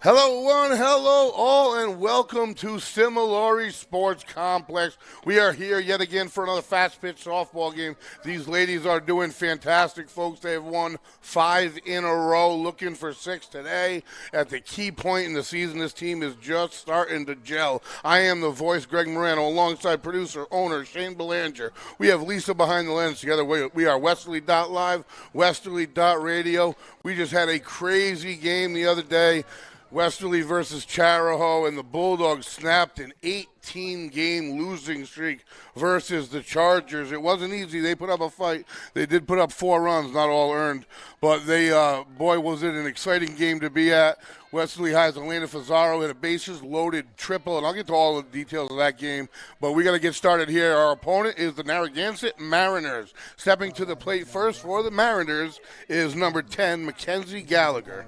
Hello one, hello all, and welcome to Similori Sports Complex. We are here yet again for another fast pitch softball game. These ladies are doing fantastic, folks. They have won 5 in a row, looking for 6 today. At the key point in the season, this team is just starting to gel. I am the voice, Greg Morano, alongside producer, owner, Shane Belanger. We have Lisa behind the lens. Together we are Westerly.live, Westerly.radio. We just had a crazy game the other day. Westerly versus Charahoe, and the Bulldogs snapped an 18-game losing streak versus the Chargers. It wasn't easy. They put up a fight. They did put up 4 runs, not all earned. But they, boy, was it an exciting game to be at. Westerly High's Elena Fazzaro hit a bases-loaded triple, and I'll get to all the details of that game. But we got to get started here. Our opponent is the Narragansett Mariners. Stepping to the plate first for the Mariners is number 10, Mackenzie Gallagher.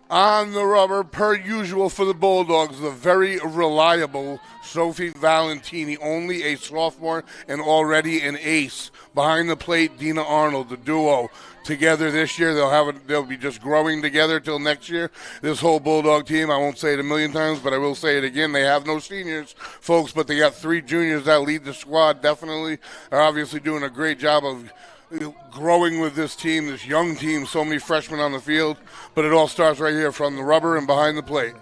On the rubber, per usual for the Bulldogs, the very reliable Sophie Valentini, only a sophomore and already an ace. Behind the plate, Dina Arnold, the duo. Together this year, they'll be just growing together till next year. This whole Bulldog team, I won't say it a million times, but I will say it again, they have no seniors, folks, but they got 3 juniors that lead the squad, definitely. Are obviously doing a great job of growing with this team, this young team, so many freshmen on the field, but it all starts right here from the rubber and behind the plate.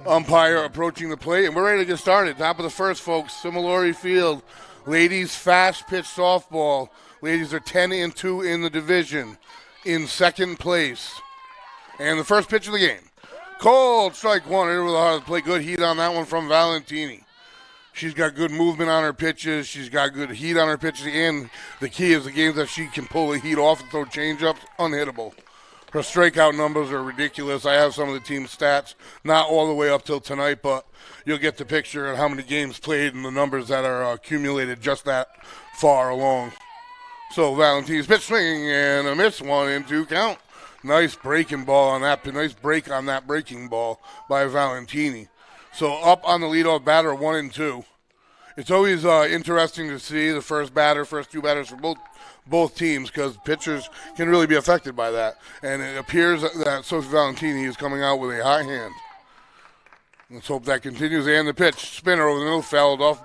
Umpire approaching the plate, and we're ready to get started. Top of the first, folks, Similori Field, ladies fast pitch softball. Ladies are 10-2 in the division, in second place. And the first pitch of the game. Cold strike one, into the heart of the plate. Good heat on that one from Valentini. She's got good movement on her pitches. She's got good heat on her pitches. And the key is the games that she can pull the heat off and throw change-ups, unhittable. Her strikeout numbers are ridiculous. I have some of the team's stats, not all the way up till tonight, but you'll get the picture of how many games played and the numbers that are accumulated just that far along. So Valentini's pitch swing and a miss, 1-2 count. Nice breaking ball on that. Nice break on that breaking ball by Valentini. So up on the leadoff batter, 1-2. It's always interesting to see the first 2 batters for both teams, because pitchers can really be affected by that. And it appears that Sophie Valentini is coming out with a hot hand. Let's hope that continues. And the pitch, spinner over the middle, fouled off,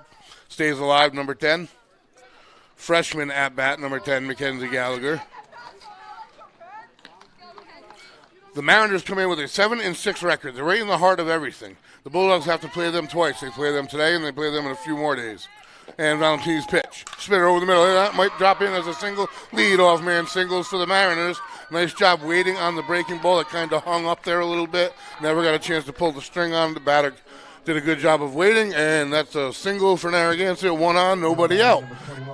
stays alive, number 10. Freshman at bat, number 10, Mackenzie Gallagher. The Mariners come in with a 7-6 record. They're right in the heart of everything. The Bulldogs have to play them twice. They play them today, and they play them in a few more days. And Valentini's pitch. Spinner over the middle. That might drop in as a single. Lead-off man singles for the Mariners. Nice job waiting on the breaking ball. It kind of hung up there a little bit. Never got a chance to pull the string on. The batter did a good job of waiting, and that's a single for Narragansett. 1 on, nobody out.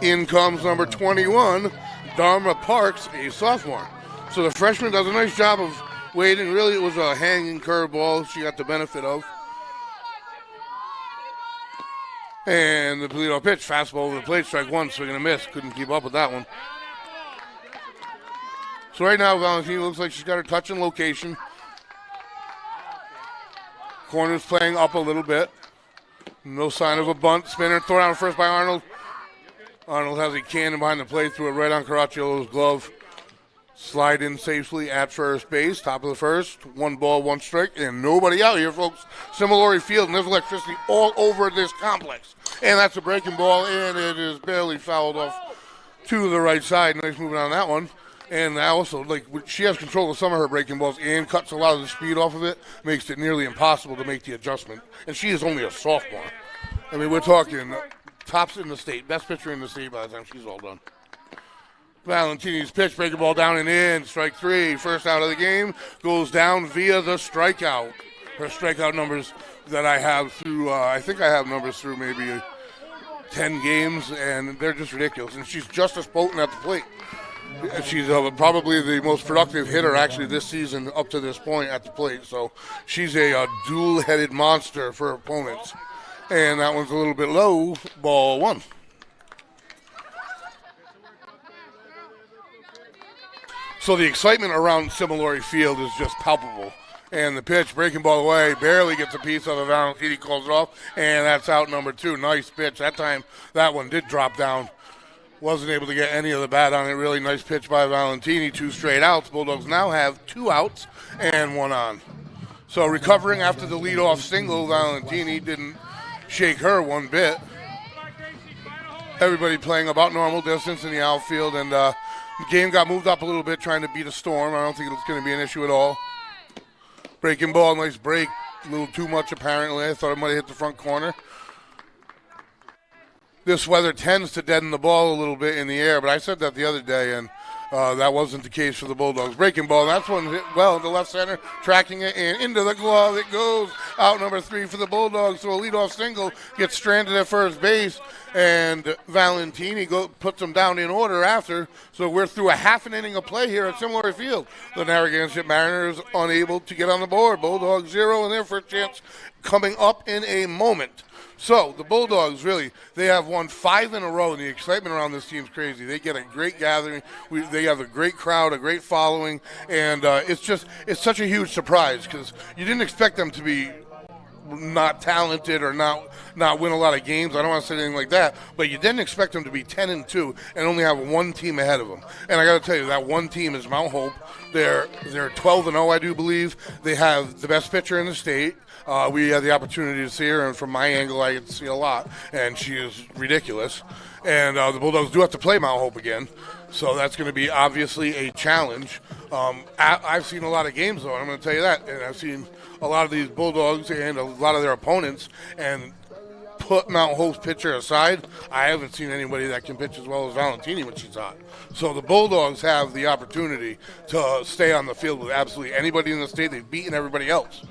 In comes number 21, Dharma Parks, a sophomore. So the freshman does a nice job of waiting. Really, it was a hanging curveball she got the benefit of. And the leadoff pitch, fastball over the plate, strike one, swing and a miss. Couldn't keep up with that one. So right now, Valentini looks like she's got her touch and location. Corner's playing up a little bit. No sign of a bunt. Spinner, thrown out first by Arnold. Arnold has a cannon behind the plate, threw it right on Caracciolo's glove. Slide in safely at first base, top of the first. 1 ball, 1 strike, and nobody out here, folks. Similori Field, and there's electricity all over this complex. And that's a breaking ball, and it is barely fouled off to the right side. Nice movement on that one. And also, she has control of some of her breaking balls and cuts a lot of the speed off of it, makes it nearly impossible to make the adjustment. And she is only a sophomore. I mean, we're talking tops in the state, best pitcher in the state by the time she's all done. Valentini's pitch, breaking ball down and in, strike 3. First out of the game, goes down via the strikeout. Her strikeout numbers that I have through, I think I have numbers through maybe 10 games, and they're just ridiculous. And she's just as potent at the plate. She's probably the most productive hitter actually this season up to this point at the plate. So she's a dual-headed monster for opponents. And that one's a little bit low, ball 1. So the excitement around Similori Field is just palpable. And the pitch, breaking ball away, barely gets a piece of it. Valentini calls it off, and that's out number 2. Nice pitch. That time, that one did drop down. Wasn't able to get any of the bat on it. Really nice pitch by Valentini. 2 straight outs. Bulldogs now have 2 outs and 1 on. So recovering after the leadoff single, Valentini didn't shake her one bit. Everybody playing about normal distance in the outfield, and the game got moved up a little bit trying to beat a storm. I don't think it's going to be an issue at all. Breaking ball, nice break. A little too much apparently. I thought it might have hit the front corner. This weather tends to deaden the ball a little bit in the air, but I said that the other day, and that wasn't the case for the Bulldogs. Breaking ball, that's one hit well to left center, tracking it, and into the glove it goes. Out number 3 for the Bulldogs, so a leadoff single gets stranded at first base, and Valentini puts them down in order after, so we're through a half an inning of play here at Similar Field. The Narragansett Mariners unable to get on the board. Bulldogs 0 and their first chance coming up in a moment. So the Bulldogs really, they have won 5 in a row, and the excitement around this team's crazy. They get a great gathering. They have a great crowd, a great following, and it's such a huge surprise because you didn't expect them to be not talented or not win a lot of games. I don't want to say anything like that, but you didn't expect them to be 10-2 and only have one team ahead of them. And I got to tell you, that one team is Mount Hope. They're 12-0, I do believe. They have the best pitcher in the state. We had the opportunity to see her, and from my angle, I get to see a lot, and she is ridiculous. And the Bulldogs do have to play Mount Hope again, so that's going to be obviously a challenge. I've seen a lot of games, though, and I'm going to tell you that, and I've seen a lot of these Bulldogs and a lot of their opponents, and put Mount Hope's pitcher aside, I haven't seen anybody that can pitch as well as Valentini when she's hot. So the Bulldogs have the opportunity to stay on the field with absolutely anybody in the state. They've beaten everybody else.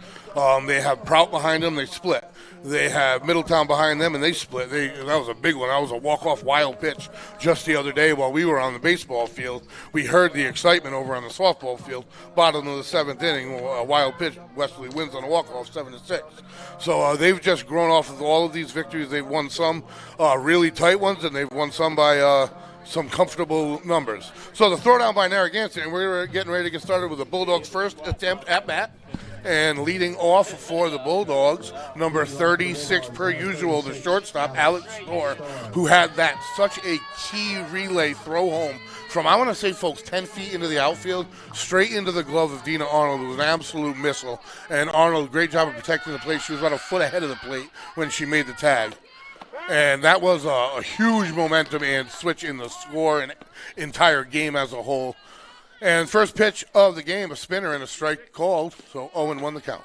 They have Prout behind them, they split. They have Middletown behind them, and they split. That was a big one. That was a walk-off wild pitch just the other day while we were on the baseball field. We heard the excitement over on the softball field. Bottom of the 7th inning, a wild pitch. Westerly wins on a walk-off 7-6. So they've just grown off of all of these victories. They've won some really tight ones, and they've won some by some comfortable numbers. So the throwdown by Narragansett, and we're getting ready to get started with the Bulldogs' first attempt at bat. And leading off for the Bulldogs, number 36 per usual, the shortstop, Alex Storr, who had such a key relay throw home from, I want to say, folks, 10 feet into the outfield, straight into the glove of Dina Arnold. It was an absolute missile. And Arnold, great job of protecting the plate. She was about a foot ahead of the plate when she made the tag. And that was a huge momentum and switch in the score and entire game as a whole. And first pitch of the game, a spinner and a strike called, so 0-1 the count.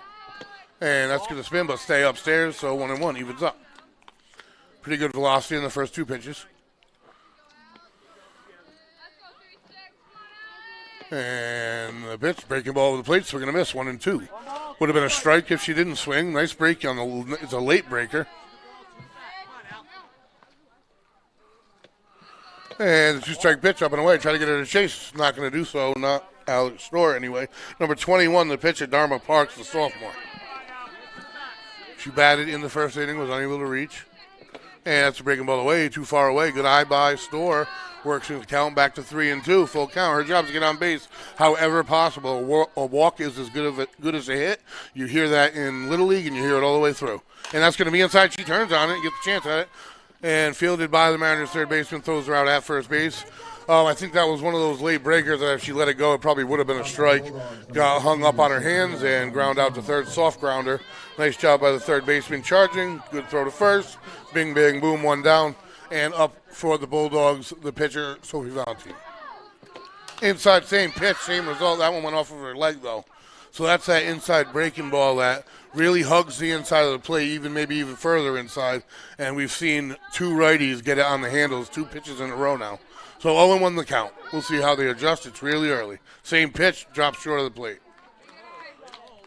And that's going to spin, but stay upstairs, so 1-1 evens up. Pretty good velocity in the first 2 pitches. And the pitch, breaking ball over the plate, so we're going to miss 1-2. Would have been a strike if she didn't swing. Nice break it's a late breaker. And the 2-strike pitch up and away. Try to get her to chase. Not going to do so. Not Alex Storr anyway. Number 21, the pitcher, Dharma Parks, the sophomore. She batted in the first inning, was unable to reach. And that's a breaking ball away. Too far away. Good eye by Storr. Works in the count back to 3-2. Full count. Her job is to get on base however possible. A walk is as good as a hit. You hear that in Little League, and you hear it all the way through. And that's going to be inside. She turns on it and gets a chance at it. And fielded by the Mariners' third baseman, throws her out at first base. I think that was one of those late breakers that if she let it go, it probably would have been a strike. Got hung up on her hands and ground out to third, soft grounder. Nice job by the third baseman charging. Good throw to first. Bing, bang, boom, 1 down. And up for the Bulldogs, the pitcher, Sophie Valentini. Inside, same pitch, same result. That one went off of her leg, though. So that's that inside breaking ball that really hugs the inside of the plate, maybe even further inside. And we've seen 2 righties get it on the handles, 2 pitches in a row now. So 0-1 the count. We'll see how they adjust. It's really early. Same pitch, drops short of the plate.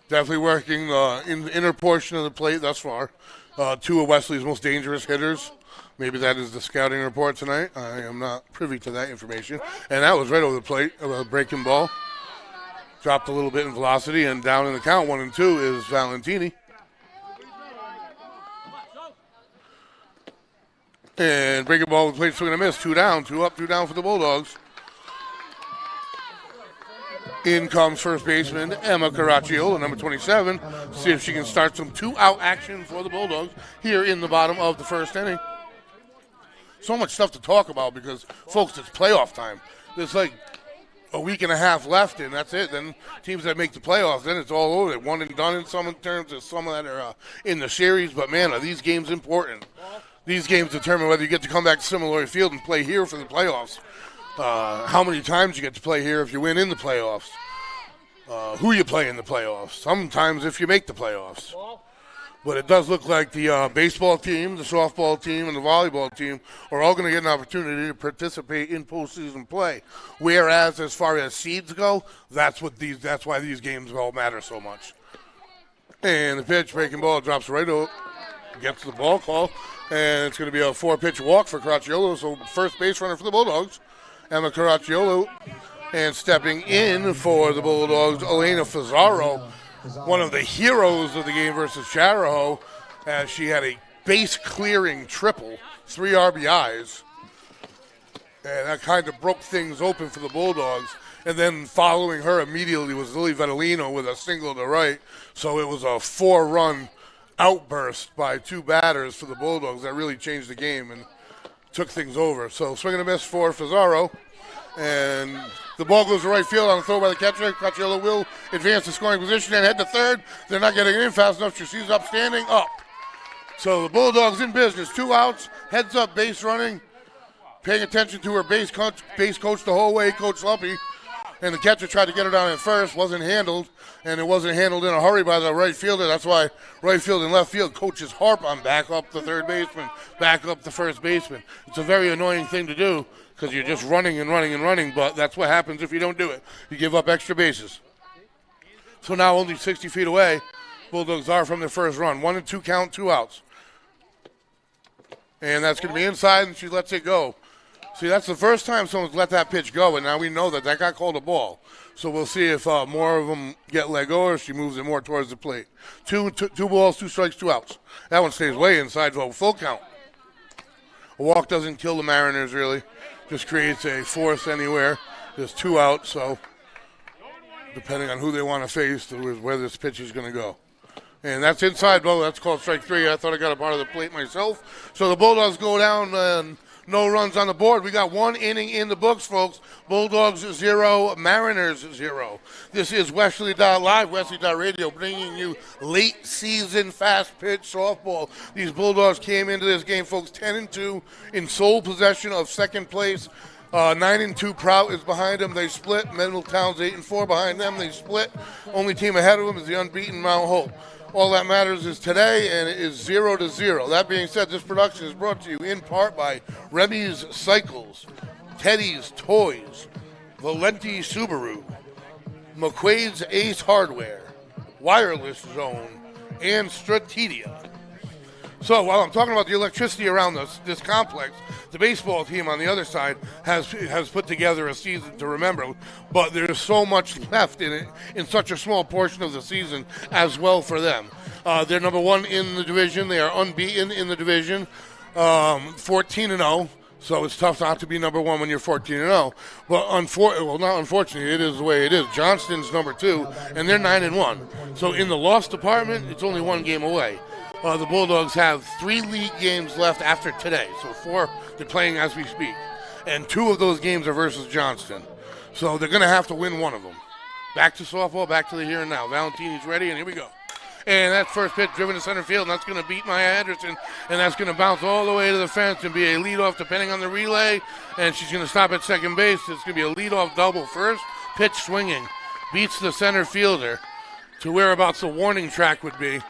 Definitely working in the inner portion of the plate thus far. 2 of Wesley's most dangerous hitters. Maybe that is the scouting report tonight. I am not privy to that information. And that was right over the plate, a breaking ball. Dropped a little bit in velocity, and down in the count, 1-2 is Valentini. And breaking ball with plate swing and a miss. 2 down, 2 up, 2 down for the Bulldogs. In comes first baseman Emma Caracciolo, number 27. See if she can start some 2-out action for the Bulldogs here in the bottom of the first inning. so much stuff to talk about because, folks, it's playoff time. There's like a week and a half left, and that's it. Then teams that make the playoffs, then it's all over. One and done in some terms. There's some that are in the series, but man, are these games important? These games determine whether you get to come back to Similar Field and play here for the playoffs. How many times you get to play here if you win in the playoffs. Who you play in the playoffs. Sometimes if you make the playoffs. But it does look like the baseball team, the softball team, and the volleyball team are all going to get an opportunity to participate in postseason play. Whereas as far as seeds go, that's why these games all matter so much. And the pitch, breaking ball, drops right out, gets the ball call. And it's going to be a 4-pitch walk for Caracciolo. So first base runner for the Bulldogs, Emma Caracciolo. And stepping in for the Bulldogs, Elena Fazaro, one of the heroes of the game versus Charahoe, as she had a base-clearing triple, 3 RBIs. And that kind of broke things open for the Bulldogs. And then following her immediately was Lily Vettalino with a single to right. So it was a 4-run outburst by 2 batters for the Bulldogs that really changed the game and took things over. So swing and a miss for Fazaro. And the ball goes to right field on a throw by the catcher. Caracciolo will advance to scoring position and head to third. They're not getting it in fast enough. She's up standing up. So the Bulldogs in business. 2 outs, heads up, base running. Paying attention to her base coach the whole way, Coach Lumpy. And the catcher tried to get her down at first, wasn't handled. And it wasn't handled in a hurry by the right fielder. That's why right field and left field coaches harp on back up the third baseman, back up the first baseman. It's a very annoying thing to do because you're just running and running and running, but that's what happens if you don't do it. You give up extra bases. So now only 60 feet away, Bulldogs are from their first run. 1-2 count, 2 outs. And that's going to be inside, and she lets it go. See, that's the first time someone's let that pitch go, and now we know that got called a ball. So we'll see if more of them get let go or she moves it more towards the plate. Two balls, 2 strikes, 2 outs. That one stays way inside for a full count. A walk doesn't kill the Mariners, really. Just creates a force anywhere. There's 2 outs, so depending on who they want to face, where this pitch is going to go. And that's inside. Well, that's called strike 3. I thought I got a part of the plate myself. So the Bulldogs go down and no runs on the board. We got 1 inning in the books, folks. Bulldogs 0, Mariners 0. This is Westerly Live, Westerly.radio, bringing you late season fast pitch softball. These Bulldogs came into this game, folks, 10-2 in sole possession of second place. 9-2 Prout is behind them. They split. Middletown's 8-4 behind them. They split. Only team ahead of them is the unbeaten Mount Hope. All that matters is today, and it is 0-0. That being said, this production is brought to you in part by Remy's Cycles, Teddy's Toys, Valenti Subaru, McQuaid's Ace Hardware, Wireless Zone, and Stratedia. So while I'm talking about the electricity around this complex, the baseball team on the other side has put together a season to remember, but there's so much left in it in such a small portion of the season as well for them. They're number 1 in the division. They are unbeaten in the division, 14-0. So it's tough not to be number 1 when you're 14-0. But not unfortunately, it is the way it is. Johnston's number 2, and they're 9-1. So in the loss department, it's only 1 game away. The Bulldogs have 3 league games left after today. So 4, they're playing as we speak. And 2 of those games are versus Johnston. So they're going to have to win 1 of them. Back to softball, back to the here and now. Valentini's ready, and here we go. And that first pitch driven to center field, and that's going to beat Maya Anderson, and that's going to bounce all the way to the fence and be a leadoff depending on the relay. And she's going to stop at second base. It's going to be a leadoff double. First pitch swinging, beats the center fielder to whereabouts the warning track would be.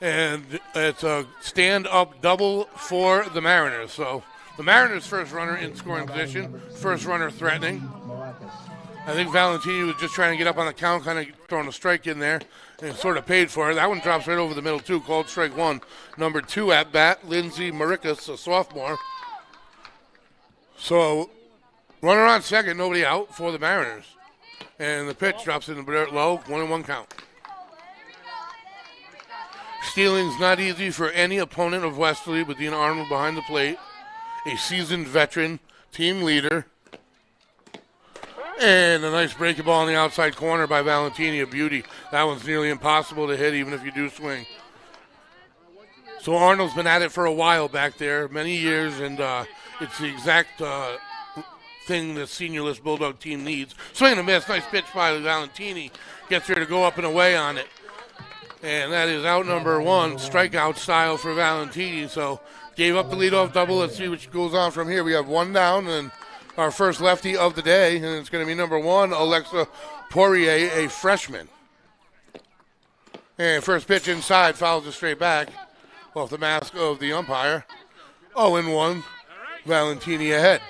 And it's a stand-up double for the Mariners. So the Mariners' first runner in scoring position, first runner threatening. I think Valentini was just trying to get up on the count, kind of throwing a strike in there, and sort of paid for it. That one drops right over the middle, too, called strike 1. Number 2 at bat, Lindsay Marikas, a sophomore. So runner on second, nobody out for the Mariners. And the pitch drops in the dirt low, 1-1 count. Stealing's not easy for any opponent of Westerly, with Dean Arnold behind the plate, a seasoned veteran, team leader. And a nice breaking ball in the outside corner by Valentini, a beauty. That one's nearly impossible to hit, even if you do swing. So Arnold's been at it for a while back there, many years, and It's the exact thing the senior list Bulldog team needs. Swing and a miss. Nice pitch by Valentini. Gets her to go up and away on it. And that is out number one, strikeout style for Valentini. So gave up the leadoff double. Let's see what goes on from here. We have one down and our first lefty of the day. And it's going to be number one, Alexa Poirier, a freshman. And first pitch inside, fouls it straight back off the mask of the umpire. 0-1, Valentini ahead.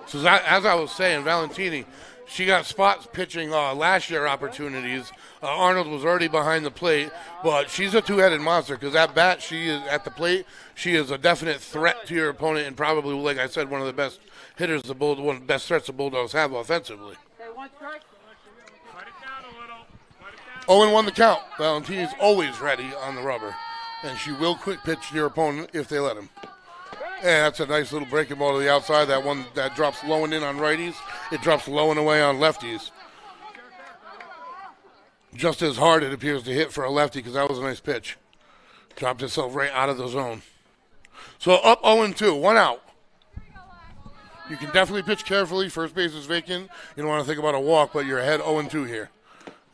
So as I was saying, Valentini, she got spots pitching last year opportunities. Arnold was already behind the plate, but she's a two-headed monster because at bat, she is at the plate. She is a definite threat to your opponent and probably, like I said, one of the best hitters, one of the best threats the Bulldogs have offensively. 0-1 the count. Valentini's always ready on the rubber, and she will quick pitch your opponent if they let him. And that's a nice little breaking ball to the outside. That one that drops low and in on righties. It drops low and away on lefties. Just as hard it appears to hit for a lefty because that was a nice pitch. Dropped itself right out of the zone. So up 0-2, one out. You can definitely pitch carefully. First base is vacant. You don't want to think about a walk, but you're ahead 0-2 here.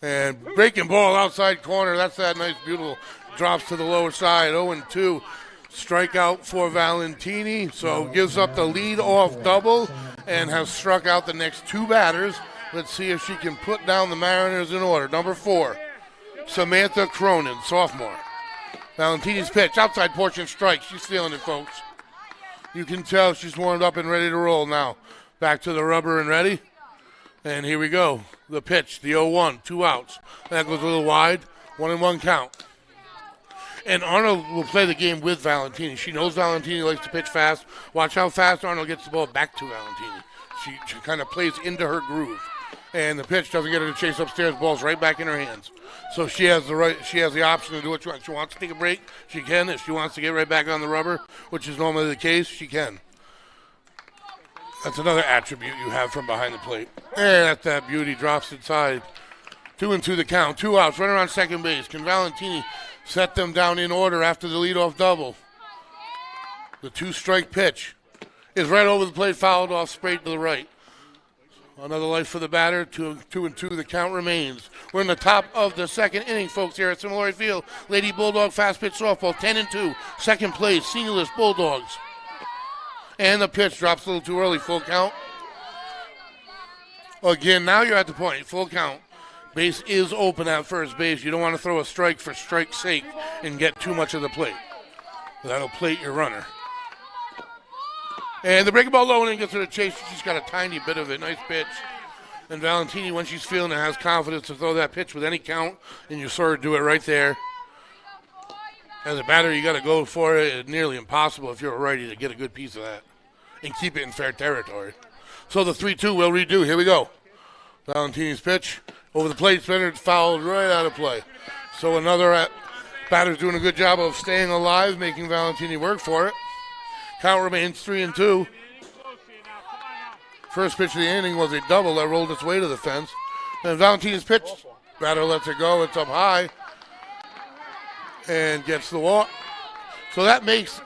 And breaking ball outside corner. That's that nice, beautiful drops to the lower side. 0-2. Strikeout for Valentini. So gives up the lead off double and has struck out the next two batters. Let's see if she can put down the Mariners in order. Number 4, Samantha Cronin, sophomore. Valentini's pitch, outside portion strike. She's feeling it, folks. You can tell she's warmed up and ready to roll now. Back to the rubber and ready. And here we go. The pitch, the 0-1, 2 outs. That goes a little wide. 1-1 count. And Arnold will play the game with Valentini. She knows Valentini likes to pitch fast. Watch how fast Arnold gets the ball back to Valentini. She kind of plays into her groove. And the pitch doesn't get her to chase upstairs. Ball's right back in her hands. So she has the option to do what she wants. She wants to take a break, she can. If she wants to get right back on the rubber, which is normally the case, she can. That's another attribute you have from behind the plate. And that's that beauty. Drops inside. 2-2 the count. 2 outs. Runner on second base. Can Valentini set them down in order after the leadoff double? The 2-strike pitch is right over the plate, fouled off straight to the right. Another life for the batter. 2-2 the count remains. We're in the top of the second inning, folks, here at Similarity Field. Lady Bulldog fast pitch softball, 10-2. Second place, senior list Bulldogs. And the pitch drops a little too early, full count. Again, now you're at the point, full count. Base is open at first base. You don't want to throw a strike for strike's sake and get too much of the plate. That'll plate your runner. And the breaking ball low and gets her to chase. She's got a tiny bit of it. Nice pitch. And Valentini, when she's feeling it, has confidence to throw that pitch with any count, and you sort of do it right there. As a batter, you got to go for it. It's nearly impossible if you're a righty to get a good piece of that and keep it in fair territory. So the 3-2 will redo. Here we go. Valentini's pitch over the plate spinner, fouled right out of play. So another batter's doing a good job of staying alive, making Valentini work for it. Count remains 3-2. First pitch of the inning was a double that rolled its way to the fence. And Valentini's pitch, batter lets it go. It's up high and gets the walk. So that makes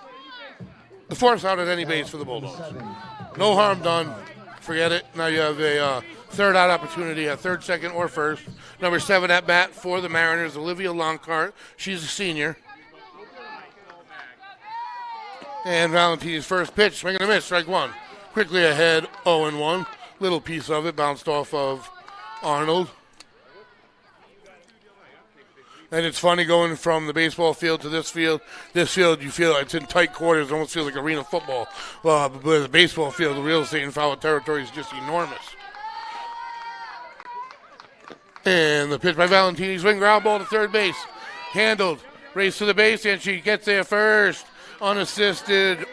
the force out at any base for the Bulldogs. No harm done. Forget it. Now you have a third out opportunity at third, second, or first. Number 7 at bat for the Mariners, Olivia Longcart. She's a senior. And Valentini's first pitch, swing and a miss, strike 1. Quickly ahead, 0-1. Little piece of it bounced off of Arnold. And it's funny going from the baseball field to this field. This field, you feel it's in tight quarters. It almost feels like arena football. But the baseball field, the real estate in foul territory is just enormous. And the pitch by Valentini, swing ground ball to third base. Handled, race to the base, and she gets there first. Unassisted,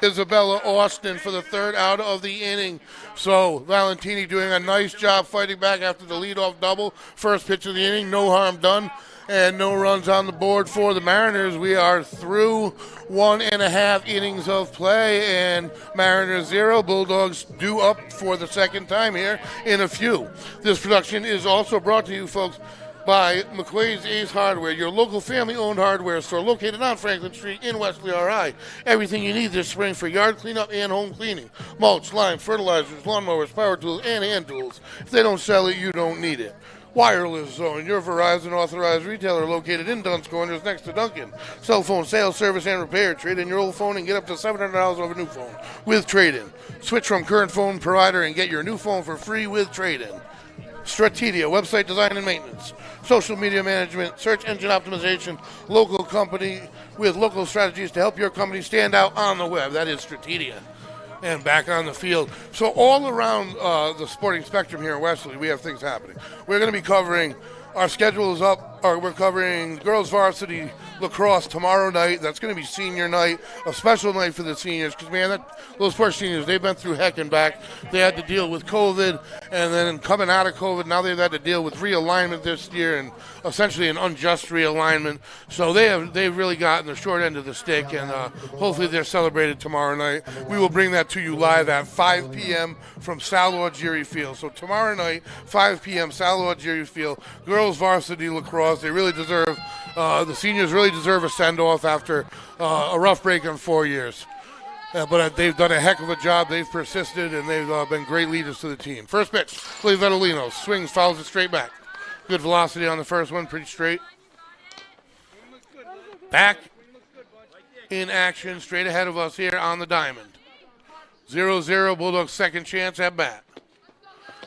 Isabella Austin for the third out of the inning. So Valentini doing a nice job fighting back after the leadoff double. First pitch of the inning, no harm done, and no runs on the board for the Mariners. We are through 1.5 innings of play, and Mariners 0, Bulldogs due up for the second time here in a few. This production is also brought to you, folks, by McQuaid's Ace Hardware, your local family-owned hardware store located on Franklin Street in Westerly, RI. Everything you need this spring for yard cleanup and home cleaning. Mulch, lime, fertilizers, lawnmowers, power tools, and hand tools. If they don't sell it, you don't need it. Wireless Zone, your Verizon authorized retailer located in Dunn's Corners next to Dunkin'. Cell phone sales, service, and repair. Trade in your old phone and get up to $700 off a new phone with trade-in. Switch from current phone provider and get your new phone for free with trade-in. Strategia, website design and maintenance. Social media management, search engine optimization, local company with local strategies to help your company stand out on the web. That is Strategia. And back on the field. So all around the sporting spectrum here in Westerly, we have things happening. We're going to be covering, our schedule is up, we're covering girls varsity lacrosse tomorrow night. That's going to be senior night, a special night for the seniors, because, man, those poor seniors, they've been through heck and back. They had to deal with COVID, and then coming out of COVID, now they've had to deal with realignment this year and essentially an unjust realignment. So they've really gotten the short end of the stick, and hopefully they're celebrated tomorrow night. We will bring that to you live at 5 p.m. from Sal Algieri Field. So tomorrow night, 5 p.m., Sal Algieri Field, girls varsity lacrosse. They really deserve, the seniors really deserve a send-off after a rough break in 4 years. But they've done a heck of a job. They've persisted, and they've been great leaders to the team. First pitch, Clay Vetolino swings, fouls it straight back. Good velocity on the first one, pretty straight. Back in action, straight ahead of us here on the diamond. 0-0, Bulldogs' second chance at bat.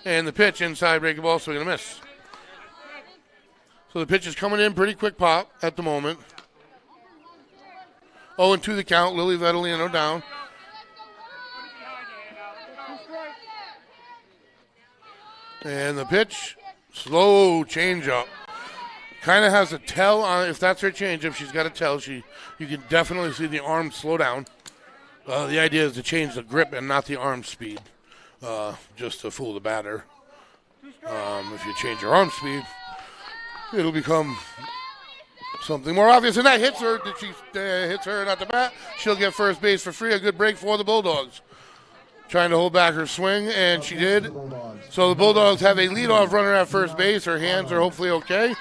And the pitch inside, breaking ball, swing and a miss. So the pitch is coming in pretty quick pop at the moment. 0-2 the count, Lily Vetolino down. And the pitch, slow changeup. Kind of has a tell on it. If that's her changeup, she's got a tell. You can definitely see the arm slow down. The idea is to change the grip and not the arm speed, just to fool the batter. If you change your arm speed, it'll become something more obvious. And that hits her. She hits her at the bat. She'll get first base for free. A good break for the Bulldogs. Trying to hold back her swing, and she did. So the Bulldogs have a leadoff runner at first base. Her hands are hopefully okay,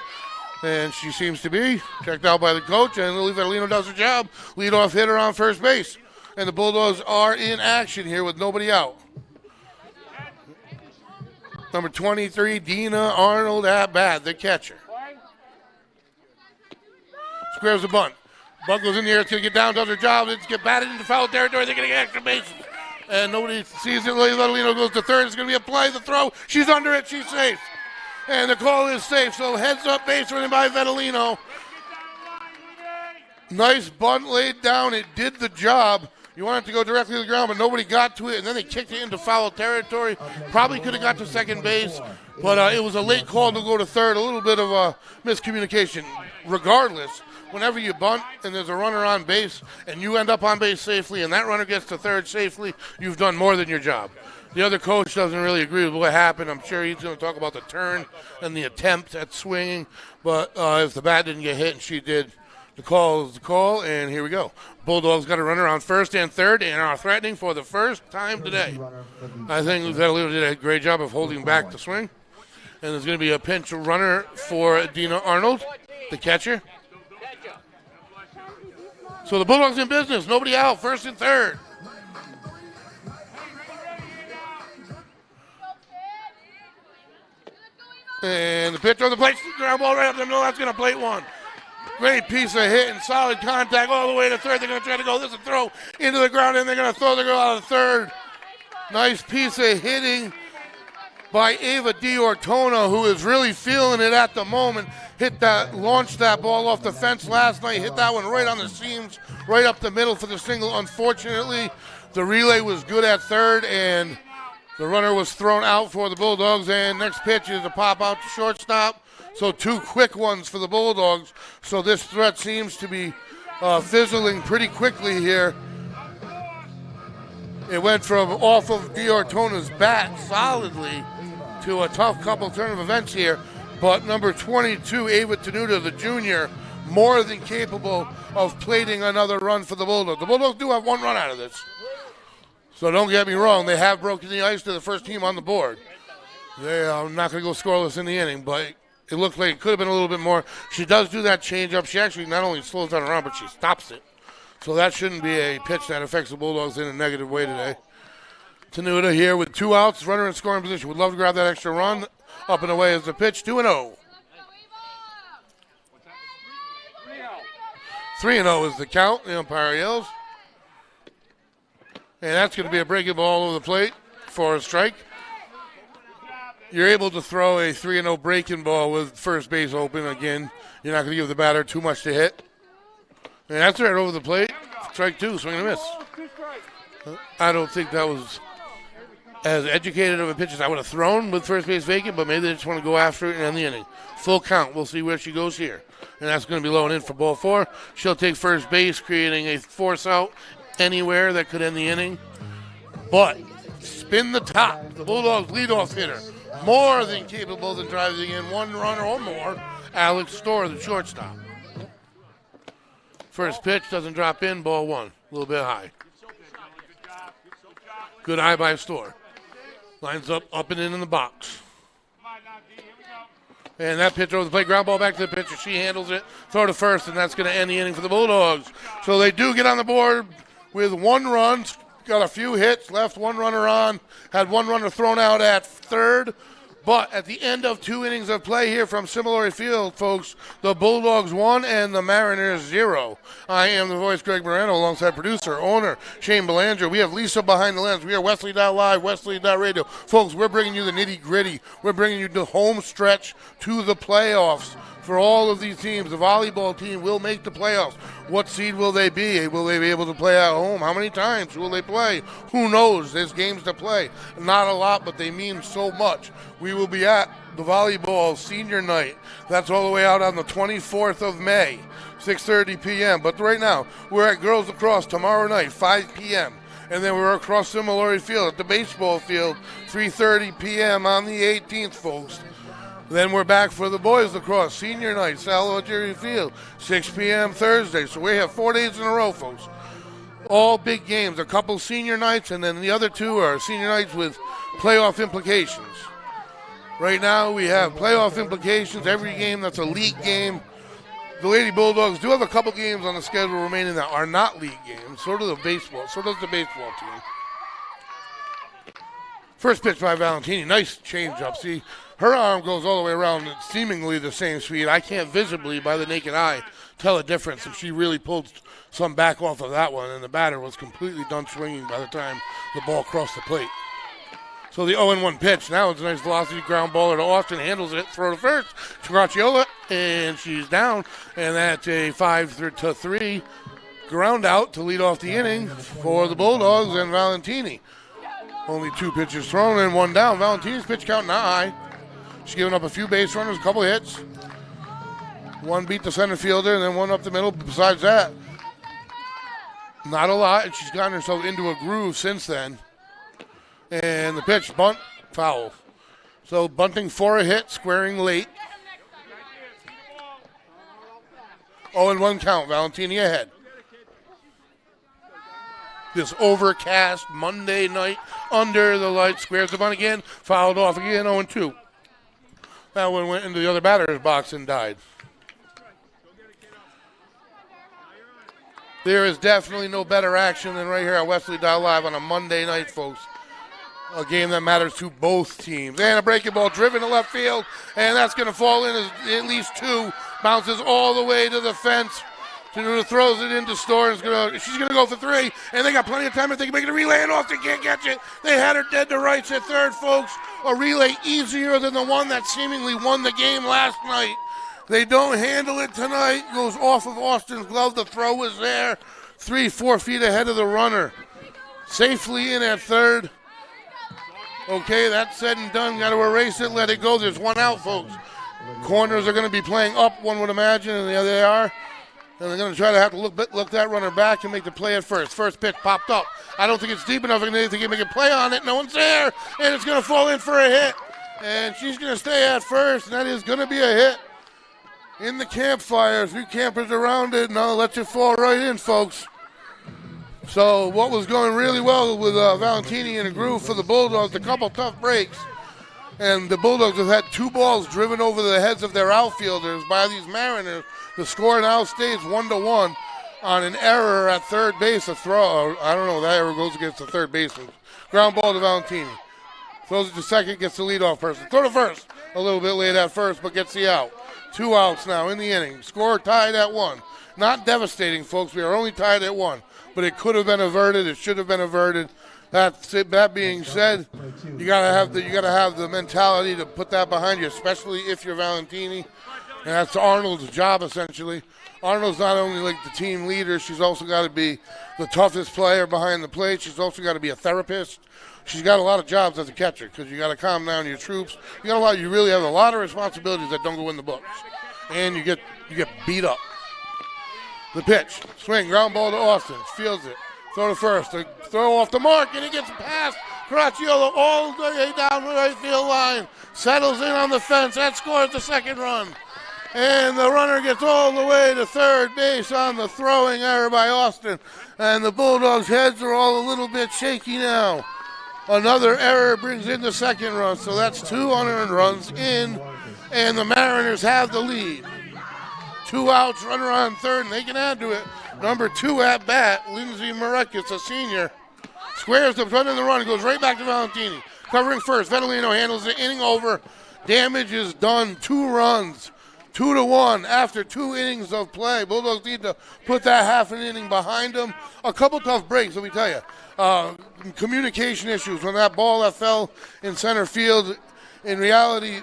and she seems to be. Checked out by the coach, and Lily Vetolino does her job. Leadoff hitter on first base. And the Bulldogs are in action here with nobody out. Number 23, Dina Arnold at bat, the catcher. Squares the bunt. Bunt goes in the air. It's going to get down, does her job. It's get batted into foul territory. They're going to get extra bases. And nobody sees it. Lily Vetolino goes to third. It's going to be a play. The throw. She's under it. She's safe. And the call is safe. So heads up base running by Vetolino. Nice bunt laid down. It did the job. You want it to go directly to the ground, but nobody got to it, and then they kicked it into foul territory. Probably could have got to second base, but it was a late call to go to third. A little bit of a miscommunication. Regardless, whenever you bunt and there's a runner on base and you end up on base safely and that runner gets to third safely, you've done more than your job. The other coach doesn't really agree with what happened. I'm sure he's going to talk about the turn and the attempt at swinging, but if the bat didn't get hit and she did, the call is the call, and here we go. Bulldogs got a runner on first and third and are threatening for the first time today. I think Vetolino did a great job of holding back the swing. And there's going to be a pinch runner for Dina Arnold, the catcher. So the Bulldogs in business. Nobody out, first and third. And the pitch on the plate, ground ball right up the middle. That's going to plate one. Great piece of hit and solid contact all the way to third. They're going to try to go this and throw into the ground, and they're going to throw the girl out of third. Nice piece of hitting by Ava D'Ortona, who is really feeling it at the moment. Launched that ball off the fence last night, hit that one right on the seams, right up the middle for the single. Unfortunately, the relay was good at third, and the runner was thrown out for the Bulldogs. And next pitch is a pop out to shortstop. So two quick ones for the Bulldogs. So this threat seems to be fizzling pretty quickly here. It went from off of D'Ortona's bat solidly to a tough couple turn of events here. But number 22, Ava Tenuta, the junior, more than capable of plating another run for the Bulldogs. The Bulldogs do have one run out of this. So don't get me wrong, they have broken the ice to the first team on the board. They are not going to go scoreless in the inning, but It looked like it could have been a little bit more. She does do that change up. She actually not only slows down around, but she stops it. So that shouldn't be a pitch that affects the Bulldogs in a negative way today. Tenuta here with 2 outs, runner in scoring position. Would love to grab that extra run. Up and away is the pitch, 2-0. 3-0 is the count, the umpire yells. And that's going to be a breaking ball over the plate for a strike. You're able to throw a 3-0 breaking ball with first base open. Again, you're not going to give the batter too much to hit. And that's right over the plate. Strike 2, swing and a miss. I don't think that was as educated of a pitch as I would have thrown with first base vacant, but maybe they just want to go after it and end the inning. Full count. We'll see where she goes here. And that's going to be low and in for ball 4. She'll take first base, creating a force out anywhere that could end the inning. But spin the top. The Bulldogs leadoff hitter. More than capable than driving in 1 run or more. Alex Storr, the shortstop. First pitch doesn't drop in, ball 1. A little bit high. Good eye by Storr. Lines up and in the box. And that pitch over the plate, ground ball back to the pitcher. She handles it, throw to first, and that's going to end the inning for the Bulldogs. So they do get on the board with 1 run. Got a few hits, left 1 runner on, had 1 runner thrown out at third. But at the end of 2 innings of play here from Similary Field, folks, the Bulldogs 1 and the Mariners 0. I am the voice, Greg Moreno, alongside producer, owner, Shane Belanger. We have Lisa behind the lens. We are Westerly.live, Westerly.radio. Folks, we're bringing you the nitty-gritty. We're bringing you the home stretch to the playoffs. For all of these teams, the volleyball team will make the playoffs. What seed will they be? Will they be able to play at home? How many times will they play? Who knows? There's games to play. Not a lot, but they mean so much. We will be at the volleyball senior night. That's all the way out on the 24th of May, 6:30 p.m. But right now, we're at Girls Lacrosse tomorrow night, 5 p.m. And then we're across Similary Field at the baseball field, 3:30 p.m. on the 18th, folks. Then we're back for the boys lacrosse senior night, Salvatore Field, 6 p.m. Thursday. So we have 4 days in a row, folks. All big games, a couple senior nights, and then the other 2 are senior nights with playoff implications. Right now we have playoff implications. Every game that's a league game. The Lady Bulldogs do have a couple games on the schedule remaining that are not league games. So does the baseball team. First pitch by Valentini. Nice changeup. See, her arm goes all the way around at seemingly the same speed. I can't visibly, by the naked eye, tell a difference if she really pulled some back off of that one, and the batter was completely done swinging by the time the ball crossed the plate. So the 0-1 pitch. Now it's a nice velocity ground baller to Austin. Handles it. Throw to first. Graciola, and she's down. And that's a 5-3 ground out to lead off the inning for the Bulldogs and Valentini. Only 2 pitches thrown and 1 down. Valentini's pitch count not high. She's given up a few base runners, a couple hits. 1 beat the center fielder, and then 1 up the middle. Besides that, not a lot. And she's gotten herself into a groove since then. And the pitch, bunt, foul. So bunting for a hit, squaring late. 0-1 count, Valentini ahead. This overcast Monday night, under the lights, squares the bunt again, fouled off again, 0-2. That one went into the other batter's box and died. There is definitely no better action than right here at Westerly.live on a Monday night, folks. A game that matters to both teams. And a breaking ball driven to left field, and that's going to fall in as at least 2. Bounces all the way to the fence. Tenuta throws it into Storr. She's going to go for 3, and they got plenty of time if they can make it a relay, and Austin can't catch it. They had her dead to rights at third, folks. A relay easier than the one that seemingly won the game last night. They don't handle it tonight. Goes off of Austin's glove. The throw was there. 3-4 feet ahead of the runner. Safely in at third. Okay, that's said and done. Got to erase it, let it go. There's 1 out, folks. Corners are going to be playing up, one would imagine, and there they are. And they're going to try to have to look that runner back and make the play at first. First pitch popped up. I don't think it's deep enough. I think they can make a play on it. No one's there, and it's going to fall in for a hit. And she's going to stay at first, and that is going to be a hit. In the campfire, 3 campers around it. Now let it fall right in, folks. So what was going really well with Valentini in a groove for the Bulldogs, a couple tough breaks. And the Bulldogs have had 2 balls driven over the heads of their outfielders by these Mariners. The score now stays 1-1 on an error at third base. A throw, I don't know, that error goes against the third baseman. Ground ball to Valentini. Throws it to second, gets the leadoff person. Throw to first. A little bit late at first, but gets the out. 2 outs now in the inning. Score tied at 1. Not devastating, folks. We are only tied at 1. But it could have been averted. It should have been averted. That being said, you gotta have the mentality to put that behind you, especially if you're Valentini, and that's Arnold's job essentially. Arnold's not only like the team leader; she's also got to be the toughest player behind the plate. She's also got to be a therapist. She's got a lot of jobs as a catcher because you got to calm down your troops. You really have a lot of responsibilities that don't go in the books, and you get beat up. The pitch, swing, ground ball to Austin, fields it. Throw to first, a throw off the mark, and he gets past Caracciolo all the way down the right field line. Settles in on the fence. That scores the second run. And the runner gets all the way to third base on the throwing error by Austin. And the Bulldogs' heads are all a little bit shaky now. Another error brings in the second run, so that's 2 unearned runs in, and the Mariners have the lead. 2 outs, runner on third, and they can add to it. Number 2 at bat, Lindsey Marekis, a senior, squares the front of the run, goes right back to Valentini. Covering first, Vettelino handles the inning over. Damage is done, 2 runs, 2-1 after 2 innings of play. Bulldogs need to put that half an inning behind them. A couple tough breaks, let me tell you. Communication issues when that ball that fell in center field. In reality,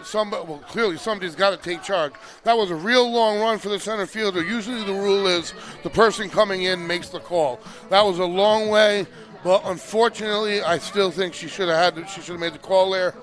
clearly somebody's got to take charge. That was a real long run for the center fielder. Usually the rule is the person coming in makes the call. That was a long way, but unfortunately, I still think she should have made the call there.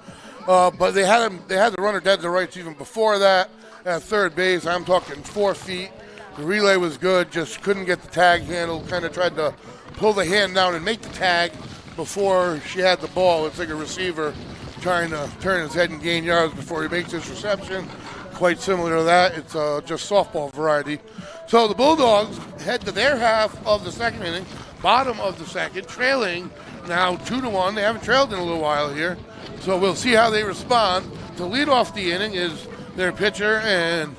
But they had the runner dead to rights even before that at third base. I'm talking 4 feet. The relay was good, just couldn't get the tag handle. Kind of tried to pull the hand down and make the tag before she had the ball. It's like a receiver trying to turn his head and gain yards before he makes his reception. Quite similar to that. It's just softball variety. So the Bulldogs head to their half of the second inning, bottom of the second, trailing now 2-1. They haven't trailed in a little while here. So we'll see how they respond. To lead off the inning is their pitcher and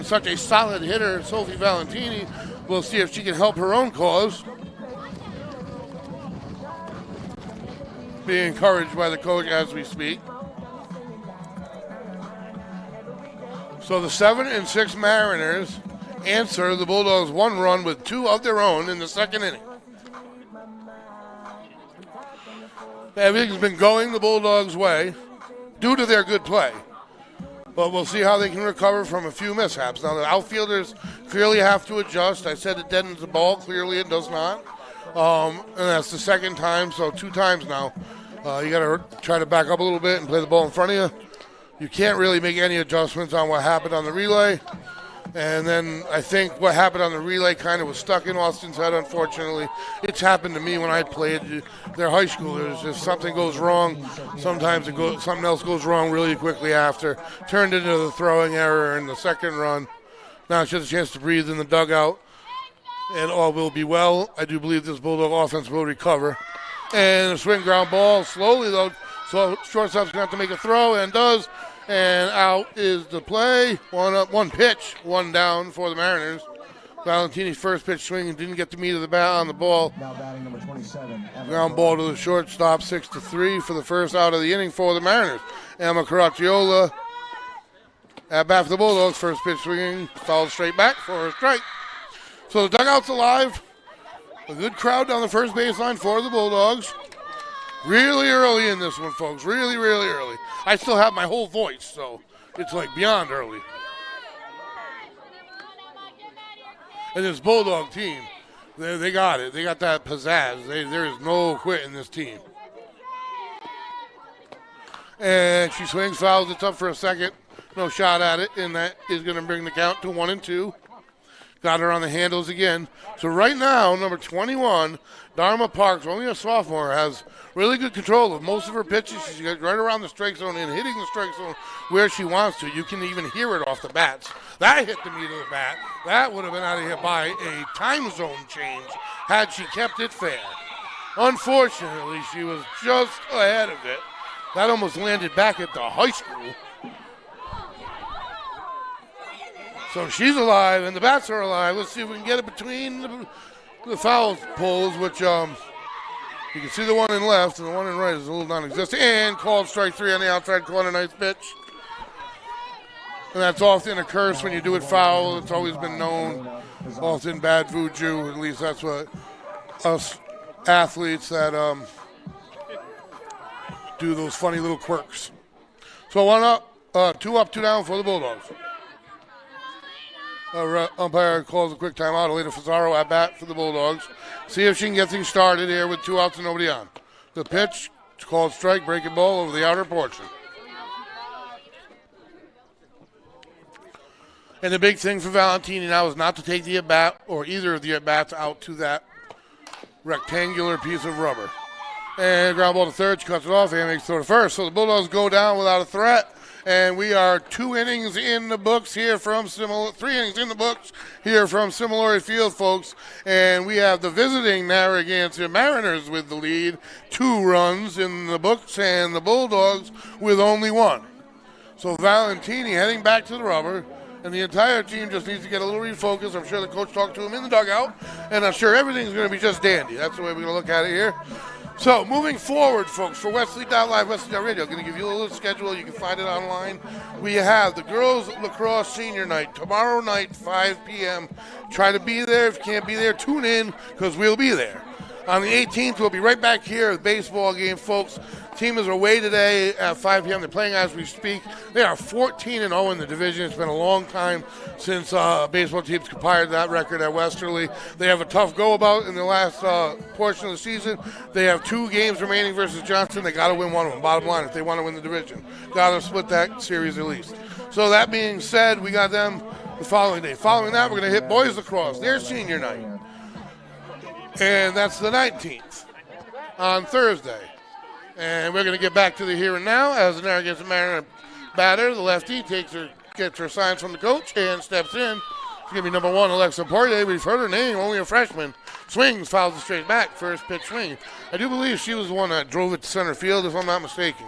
such a solid hitter, Sophie Valentini. We'll see if she can help her own cause. Being encouraged by the coach as we speak. So the 7 and 6 Mariners answer the Bulldogs 1 run with 2 of their own in the second inning. Everything's been going the Bulldogs' way due to their good play. But we'll see how they can recover from a few mishaps. Now the outfielders clearly have to adjust. I said it deadens the ball. Clearly it does not. And that's the second time, so 2 times now. You got to try to back up a little bit and play the ball in front of you. You can't really make any adjustments on what happened on the relay. And then I think what happened on the relay kind of was stuck in Austin's head, unfortunately. It's happened to me when I played. They're high schoolers. If something goes wrong, sometimes something else goes wrong really quickly after. Turned into the throwing error in the second run. Now she has a chance to breathe in the dugout. And all will be well. I do believe this Bulldog offense will recover. And a swing ground ball slowly, though. So shortstop's going to have to make a throw, and does. And out is the play. 1 up, 1 pitch, 1 down for the Mariners. Valentini's first pitch swing and didn't get the meat of the bat on the ball. Now batting number 27. Ground ball to the shortstop, 6-3 for the first out of the inning for the Mariners. Emma Caracciolo at bat for the Bulldogs. First pitch swinging, fouled straight back for a strike. So the dugout's alive. A good crowd down the first baseline for the Bulldogs. Really early in this one, folks. Really, really early. I still have my whole voice, so it's like beyond early. And this Bulldog team, they got it. They got that pizzazz. There is no quit in this team. And she swings, fouls. It's up for a second. No shot at it, and that is going to bring the count to 1-2. Got her on the handles again. So right now, number 21, Dharma Parks, only a sophomore, has really good control of most of her pitches. She's right around the strike zone and hitting the strike zone where she wants to. You can even hear it off the bats. That hit the meat of the bat. That would have been out of here by a time zone change had she kept it fair. Unfortunately, she was just ahead of it. That almost landed back at the high school. So she's alive, and the bats are alive. Let's see if we can get it between the foul poles, which you can see the one in left, and the one in right is a little non-existent. And called strike 3 on the outside corner. Nice pitch. And that's often a curse when you do it foul. It's always been known. Often bad voodoo. At least that's what us athletes that do those funny little quirks. So 1 up, 2 up, 2 down for the Bulldogs. Umpire calls a quick timeout. Alita Fazaro at bat for the Bulldogs. See if she can get things started here with 2 outs and nobody on. The pitch, it's called strike, breaking ball over the outer portion. And the big thing for Valentini now is not to take the at-bat or either of the at-bats out to that rectangular piece of rubber. And ground ball to third. She cuts it off and makes throw to first. So the Bulldogs go down without a threat. And we are 2 innings in the books here from 3 innings in the books here from Similori Field, folks. And we have the visiting Narragansett Mariners with the lead. 2 runs in the books and the Bulldogs with only 1. So Valentini heading back to the rubber. And the entire team just needs to get a little refocused. I'm sure the coach talked to him in the dugout. And I'm sure everything's going to be just dandy. That's the way we're going to look at it here. So, moving forward, folks, for Westerly.live, Westerly.radio, going to give you a little schedule. You can find it online. We have the girls lacrosse senior night tomorrow night, 5 p.m. Try to be there. If you can't be there, tune in because we'll be there. On the 18th, we'll be right back here at the baseball game, folks. Team is away today at 5 p.m. They're playing as we speak. They are 14-0 in the division. It's been a long time since baseball teams compiled that record at Westerly. They have a tough go-about in the last portion of the season. They have 2 games remaining versus Johnson. They got to win one of them, bottom line, if they want to win the division. Got to split that series at least. So that being said, we got them the following day. Following that, we're going to hit boys lacrosse, their senior night. And that's the 19th on Thursday. And we're going to get back to the here and now as the Narragansett Mariner batter, the lefty, gets her signs from the coach and steps in. It's going to be number 1, Alexa Poirier. We've heard her name, only a freshman. Swings, fouls it straight back, first pitch swing. I do believe she was the one that drove it to center field, if I'm not mistaken.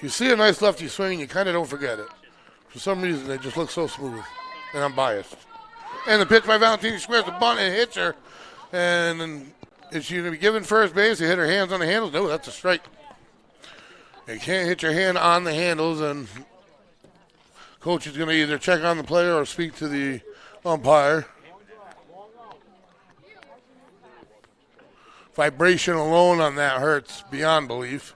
You see a nice lefty swing, you kind of don't forget it. For some reason, they just look so smooth, and I'm biased. And the pitch by Valentini squares the bunt and hits her. And then is she going to be given first base? They hit her hands on the handles. No, that's a strike. You can't hit your hand on the handles, and coach is going to either check on the player or speak to the umpire. Vibration alone on that hurts beyond belief.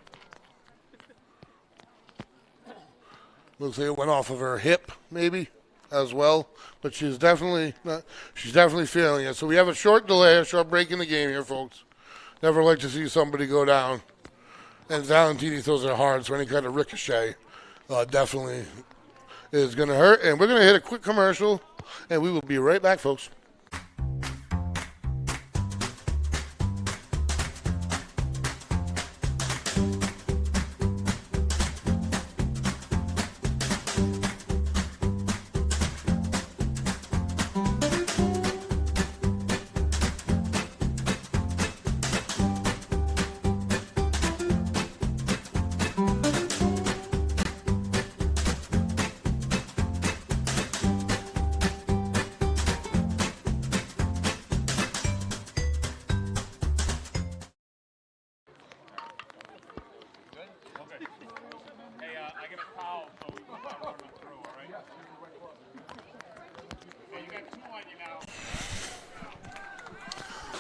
Looks like it went off of her hip, maybe, as well. But she's definitely feeling it. So we have a short delay, a short break in the game here, folks. Never like to see somebody go down. And Valentini throws it hard, so any kind of ricochet definitely is going to hurt. And we're going to hit a quick commercial, and we will be right back, folks.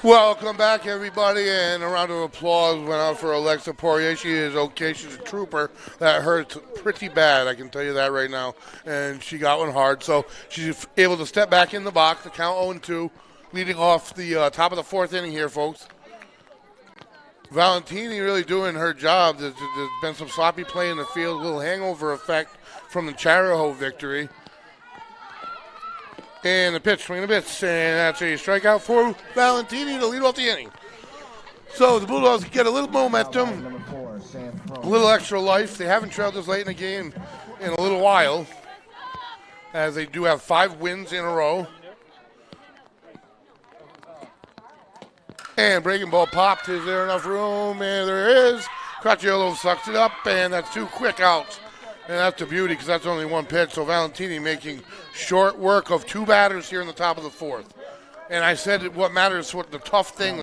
Welcome back, everybody, and a round of applause went out for Alexa Poirier. She is okay. She's a trooper. That hurts pretty bad, I can tell you that right now, and she got one hard. So she's able to step back in the box, the count 0-2, leading off the top of the 4th inning here, folks. Valentini really doing her job. There's been some sloppy play in the field, a little hangover effect from the Charahoe victory. And the pitch, swing and a pitch, and that's a strikeout for Valentini to lead off the inning. So the Bulldogs get a little momentum, a little extra life. They haven't trailed this late in the game in a little while, as they do have 5 wins in a row. And breaking ball popped. Is there enough room? And there is. Cracchiolo sucks it up, and that's 2 quick outs. And that's the beauty because that's only 1 pitch. So Valentini making short work of 2 batters here in the top of the 4th. And I said what matters, what the toughest thing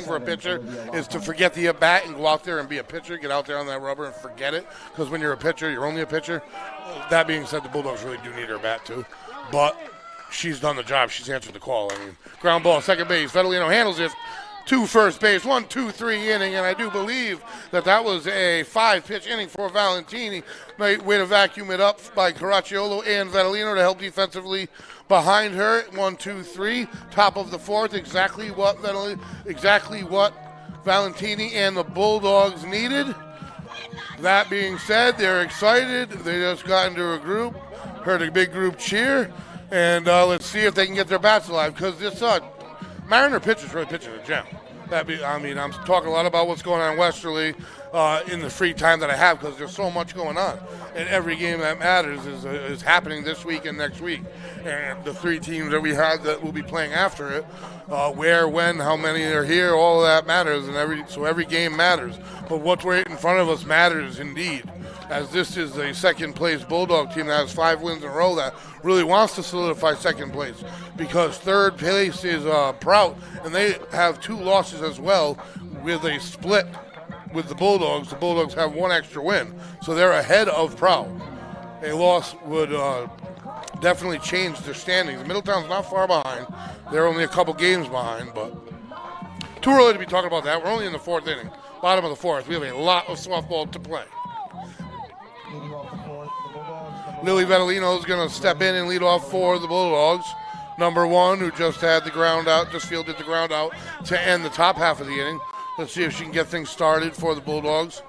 for a pitcher is to forget the at-bat and go out there and be a pitcher, get out there on that rubber and forget it. Because when you're a pitcher, you're only a pitcher. That being said, the Bulldogs really do need her bat too. But she's done the job. She's answered the call. I mean, ground ball, second base. Vedolino handles it to first base. 1-2-3 inning, and I do believe that was a 5-pitch inning for Valentini. Way to vacuum it up by Caracciolo and Vedolino to help defensively behind her. 1-2-3, top of the 4th. Exactly what Valentini and the Bulldogs needed. That being said, they're excited. They just got into a group, heard a big group cheer, and let's see if they can get their bats alive because this Mariner pitcher's really pitching a gem. I'm talking a lot about what's going on in Westerly in the free time that I have because there's so much going on. And every game that matters is happening this week and next week. And the 3 teams that we have that will be playing after it, where, when, how many are here, all of that matters. And so every game matters. But what's right in front of us matters indeed. As this is a second-place Bulldog team that has 5 wins in a row that really wants to solidify second place because third place is Prout, and they have 2 losses as well with a split with the Bulldogs. The Bulldogs have 1 extra win, so they're ahead of Prout. A loss would definitely change their standings. Middletown's not far behind. They're only a couple games behind, but too early to be talking about that. We're only in the 4th inning, bottom of the 4th. We have a lot of softball to play. Lily Vedolino is going to step in and lead off for the Bulldogs. Number 1, who just had the ground out, just fielded the ground out to end the top half of the inning. Let's see if she can get things started for the Bulldogs.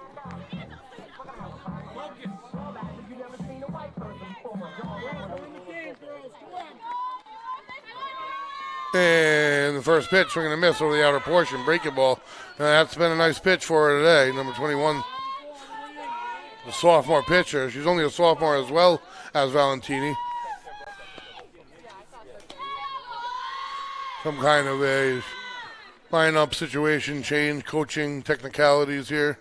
And the first pitch, we're going to miss over the outer portion, breaking ball. That's been a nice pitch for her today, number 21. The sophomore pitcher. She's only a sophomore as well as Valentini. Some kind of a lineup situation change, coaching technicalities here.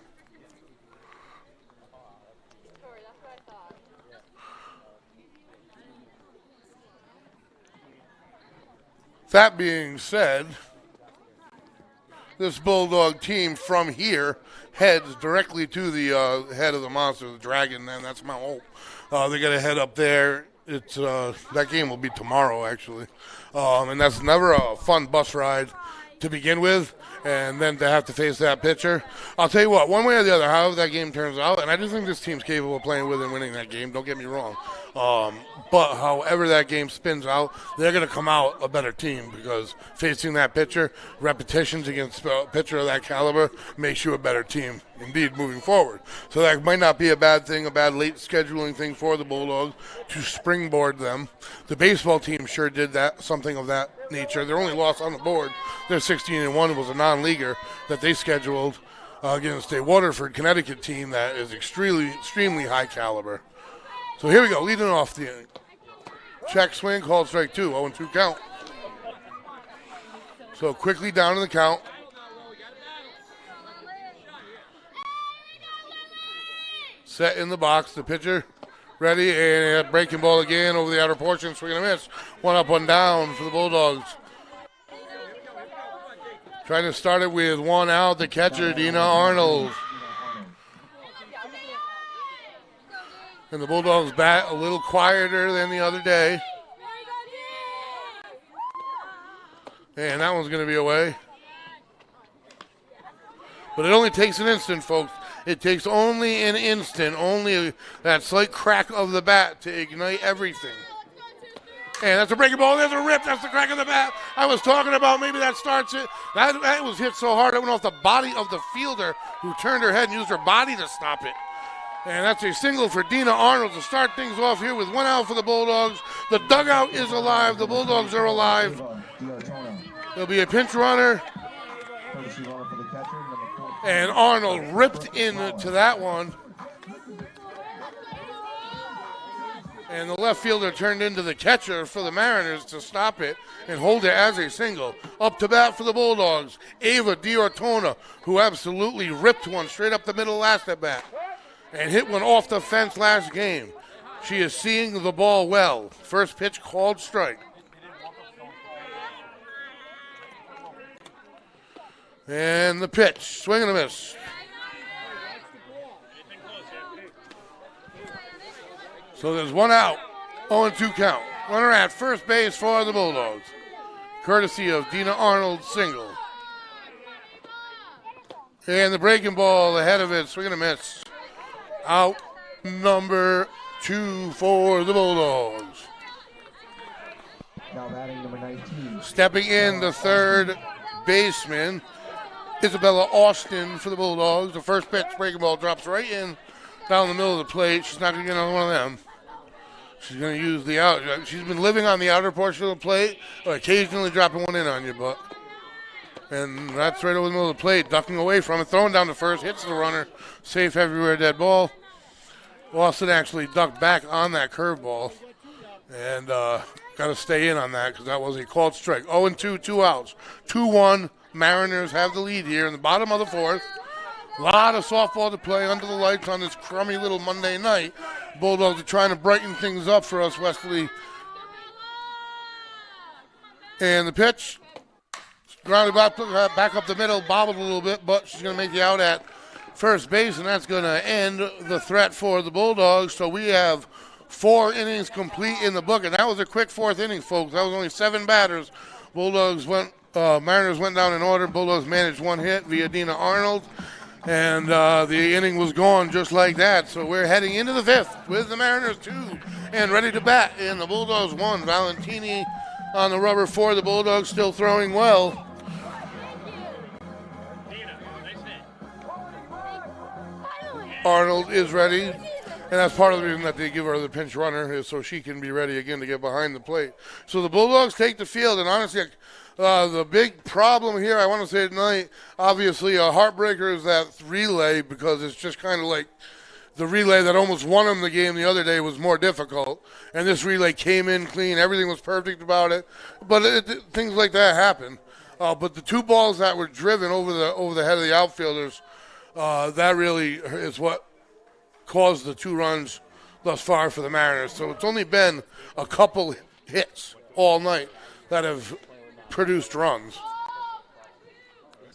That being said, this Bulldog team from here heads directly to the head of the monster, the Dragon, and that's Mount Hope. They got to head up there. It's that game will be tomorrow, actually, and that's never a fun bus ride to begin with, and then to have to face that pitcher. I'll tell you what, one way or the other, however that game turns out, and I do think this team's capable of playing with and winning that game, don't get me wrong, but however that game spins out, they're going to come out a better team because facing that pitcher, repetitions against a pitcher of that caliber makes you a better team, indeed, moving forward. So that might not be a bad thing, a bad late scheduling thing for the Bulldogs to springboard them. The baseball team sure did that, something of that nature. Their only loss on the board, their 16-1 was a non-leaguer that they scheduled against a Waterford, Connecticut team that is extremely high caliber. So here we go, leading off the inning. Check swing, called strike 2, 0-2 count. So quickly down in the count. Set in the box, the pitcher ready, and a breaking ball again over the outer portion, swing and a miss. 1 up, 1 down for the Bulldogs. Trying to start it with 1 out, the catcher, Dina Arnold. And the Bulldogs bat a little quieter than the other day. And that one's going to be away. But it only takes an instant, folks. It takes only an instant, only that slight crack of the bat to ignite everything. And that's a breaking ball. There's a rip. That's the crack of the bat. I was talking about maybe that starts it. That was hit so hard it went off the body of the fielder who turned her head and used her body to stop it. And that's a single for Dina Arnold to start things off here with 1 out for the Bulldogs. The dugout is alive. The Bulldogs are alive. There'll be a pinch runner. And Arnold ripped into that one. And the left fielder turned into the catcher for the Mariners to stop it and hold it as a single. Up to bat for the Bulldogs, Ava Diortona, who absolutely ripped one straight up the middle last at bat and hit one off the fence last game. She is seeing the ball well. First pitch called strike. And the pitch, swing and a miss. So there's one out, 0-2 count. Runner at first base for the Bulldogs, courtesy of Dina Arnold's single. And the breaking ball ahead of it, swing and a miss. Out number 2 for the Bulldogs. Now batting number 19. Stepping in the third baseman, Isabella Austin for the Bulldogs. The first pitch, breaking ball drops right in down the middle of the plate. She's not going to get another one of them. She's going to use the out. She's been living on the outer portion of the plate, occasionally dropping one in on you, but. And that's right over the middle of the plate, ducking away from it, throwing down to first, hits the runner, safe everywhere, dead ball. Austin actually ducked back on that curveball, and got to stay in on that because that was a called strike. 0-2, 2 outs. 2-1, Mariners have the lead here in the bottom of the fourth. A lot of softball to play under the lights on this crummy little Monday night. Bulldogs are trying to brighten things up for us, Westerly. And the pitch, grounded back up the middle, bobbled a little bit, but she's going to make the out at first base, and that's going to end the threat for the Bulldogs. So we have 4 innings complete in the book, and that was a quick fourth inning, folks. That was only 7 batters. Mariners went down in order. Bulldogs managed 1 hit via Dina Arnold. And the inning was gone just like that. So we're heading into the 5th with the Mariners 2 and ready to bat. And the Bulldogs 1. Valentini on the rubber for the Bulldogs, still throwing well. Arnold is ready. And that's part of the reason that they give her the pinch runner, is so she can be ready again to get behind the plate. So the Bulldogs take the field, and honestly, the big problem here, I want to say tonight, obviously a heartbreaker is that relay, because it's just kind of like the relay that almost won them the game the other day was more difficult. And this relay came in clean. Everything was perfect about it. But things like that happen. But the 2 balls that were driven over the head of the outfielders, that really is what caused the 2 runs thus far for the Mariners. So it's only been a couple hits all night that have produced runs.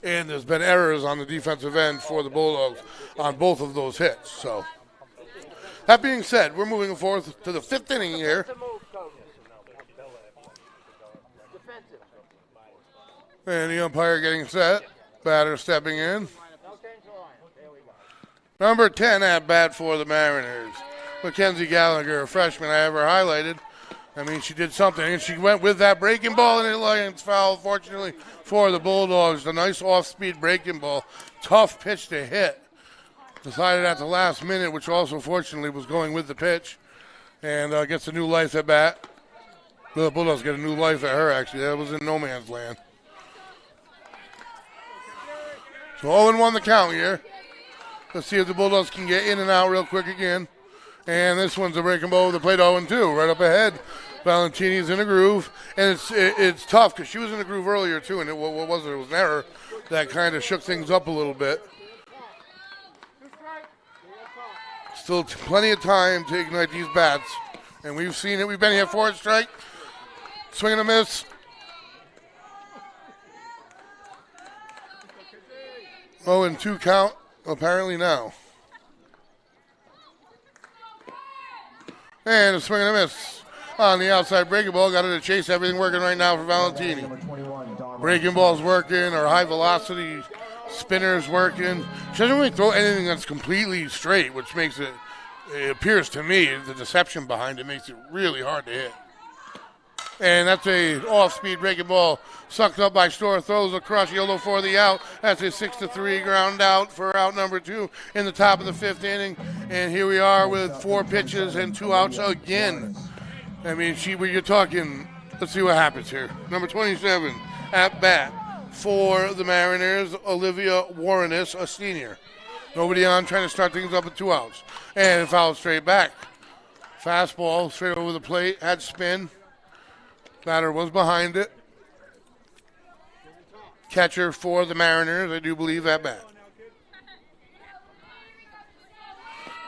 And there's been errors on the defensive end for the Bulldogs on both of those hits. So that being said, we're moving forward to the 5th inning here. And the umpire getting set. Batter stepping in. Number 10 at bat for the Mariners, Mackenzie Gallagher, a freshman I ever highlighted. I mean, she did something, and she went with that breaking ball, and it lands foul, fortunately, for the Bulldogs. A nice off-speed breaking ball. Tough pitch to hit. Decided at the last minute, which also, fortunately, was going with the pitch, and gets a new life at bat. The Bulldogs get a new life at her, actually. That was in no man's land. So 0-1 the count here. Let's see if the Bulldogs can get in and out real quick again. And this one's a breaking ball with the plate 0-2, right up ahead. Valentini's in a groove, and it's tough because she was in a groove earlier too, and what was it? It was an error that kind of shook things up a little bit. Still plenty of time to ignite these bats, and we've seen it. We've been here for it. Strike, swing and a miss. Oh, and 2 count apparently now. And a swing and a miss on the outside breaking ball. Got it to chase. Everything working right now for Valentini. Breaking ball's working. Or high velocity spinner's working. She doesn't really throw anything that's completely straight, which makes it appears to me, the deception behind it makes it really hard to hit. And that's a off-speed breaking ball sucked up by Storr. Throws across yellow for the out. That's a 6-3 ground out for out number 2 in the top of the 5th inning. And here we are with 4 pitches and 2 outs again. I mean, you're talking, let's see what happens here. Number 27 at bat for the Mariners, Olivia Warrenis, a senior. Nobody on, trying to start things up with 2 outs. And foul straight back. Fastball straight over the plate, had spin. Batter was behind it. Catcher for the Mariners, I do believe, at bat.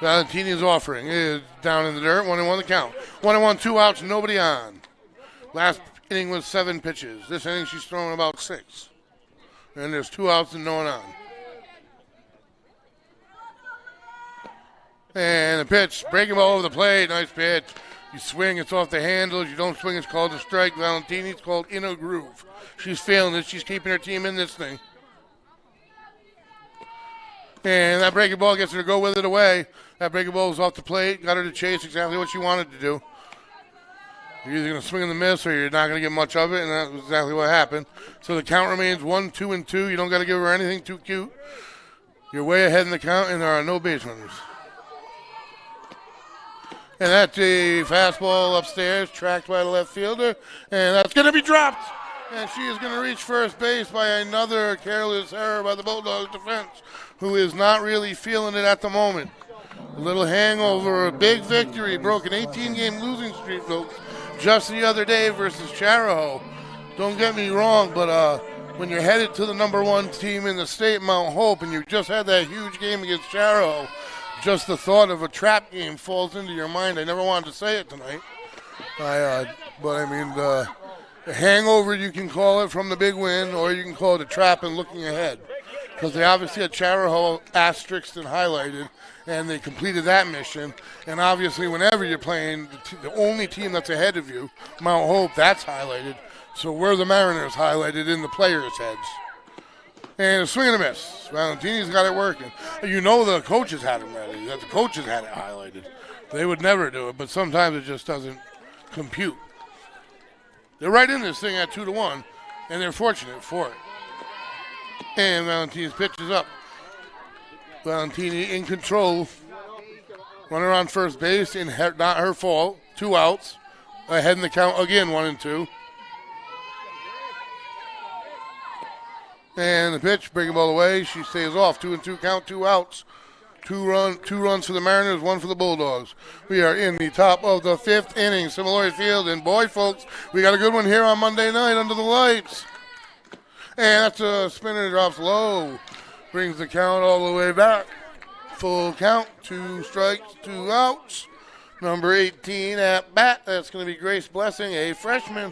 Valentini's offering is down in the dirt, 1-1 the count. 1-1, 2 outs, nobody on. Last inning was 7 pitches. This inning she's thrown about 6. And there's 2 outs and no one on. And the pitch, breaking ball over the plate, nice pitch. You swing, it's off the handles. You don't swing, it's called a strike. Valentini's called in a groove. She's failing it. She's keeping her team in this thing. And that breaking ball gets her to go with it away. That breaking ball was off the plate, got her to chase exactly what she wanted to do. You're either going to swing and miss or you're not going to get much of it, and that's exactly what happened. So the count remains 1, 2, and 2. You don't got to give her anything too cute. You're way ahead in the count, and there are no base runners. And that's a fastball upstairs, tracked by the left fielder, and that's going to be dropped. And she is going to reach first base by another careless error by the Bulldogs defense, who is not really feeling it at the moment. A little hangover, a big victory, broke an 18-game losing streak, folks, just the other day versus Charahoe. Don't get me wrong, but when you're headed to the #1 team in the state, Mount Hope, and you just had that huge game against Charahoe, just the thought of a trap game falls into your mind. I never wanted to say it tonight. But I mean, the hangover, you can call it, from the big win, or you can call it a trap and looking ahead. Because they obviously had Charahoe asterisked and highlighted, and they completed that mission. And obviously, whenever you're playing the only team that's ahead of you, Mount Hope, that's highlighted. So we're the Mariners highlighted in the players' heads. And a swing and a miss. Valentini's got it working. You know the coaches had him ready. The coaches had it highlighted. They would never do it, but sometimes it just doesn't compute. They're right in this thing at 2-1, and they're fortunate for it. And Valentini's pitch is up. Valentini in control. Runner on first base, not her fault. 2 outs. Ahead in the count again, 1 and 2. And the pitch, breaking ball away. She stays off. 2-2 count, 2 outs. Two runs for the Mariners, 1 for the Bulldogs. We are in the top of the 5th inning, Similoy Field. And boy, folks, we got a good one here on Monday night under the lights. And that's a spinner, drops low. Brings the count all the way back. Full count, 2 strikes, 2 outs. Number 18 at bat. That's going to be Grace Blessing, a freshman.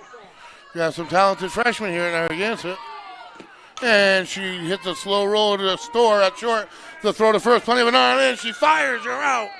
We got some talented freshmen here in Narragansett. And she hits a slow roll to the store at short. The throw to first, plenty of an arm in. She fires her out.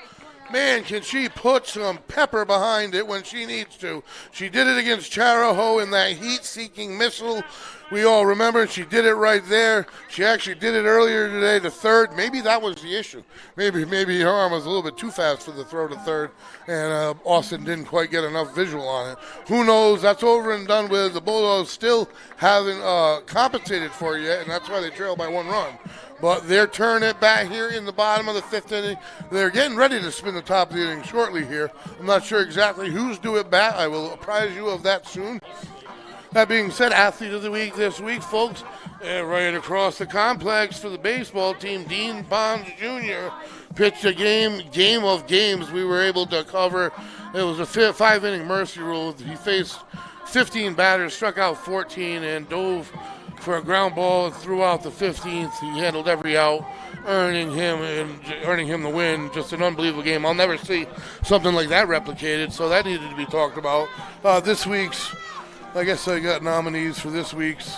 Man, can she put some pepper behind it when she needs to. She did it against Charahoe in that heat-seeking missile. We all remember she did it right there. She actually did it earlier today to third. Maybe that was the issue. Maybe her arm was a little bit too fast for the throw to third, and Austin didn't quite get enough visual on it. Who knows? That's over and done with. The Bulldogs still haven't compensated for it yet, and that's why they trail by 1 run. But they're turning it back here in the bottom of the 5th inning. They're getting ready to spin the top of the inning shortly here. I'm not sure exactly who's due at bat. I will apprise you of that soon. That being said, Athlete of the Week this week, folks, right across the complex for the baseball team, Dean Bonds Jr. pitched a game of games we were able to cover. It was a 5-inning mercy rule. He faced 15 batters, struck out 14, and dove for a ground ball and threw out the 15th. He handled every out, earning him the win. Just an unbelievable game. I'll never see something like that replicated, so that needed to be talked about. This week's, I guess I got nominees for this week's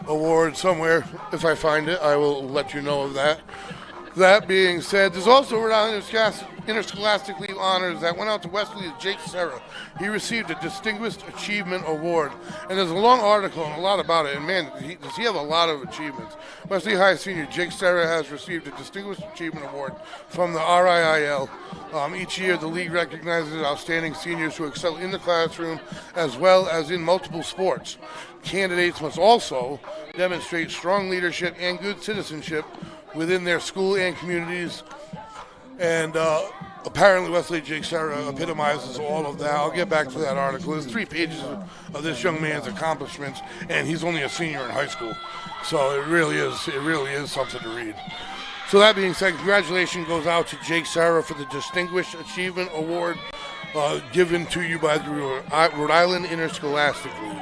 award somewhere. If I find it, I will let you know of that. That being said, there's also Rhode Island Interscholastic League honors that went out to Westerly's Jake Serra. He received a Distinguished Achievement Award. And there's a long article and a lot about it. And man, does he have a lot of achievements. Wesley High Senior Jake Serra has received a Distinguished Achievement Award from the RIIL. Each year, the league recognizes outstanding seniors who excel in the classroom as well as in multiple sports. Candidates must also demonstrate strong leadership and good citizenship within their school and communities. And apparently Wesley Jake Serra epitomizes all of that. I'll get back to that article. There's 3 pages of this young man's accomplishments, and he's only a senior in high school. So it really is something to read. So that being said, congratulations goes out to Jake Serra for the Distinguished Achievement Award. given to you by the Rhode Island Interscholastic League.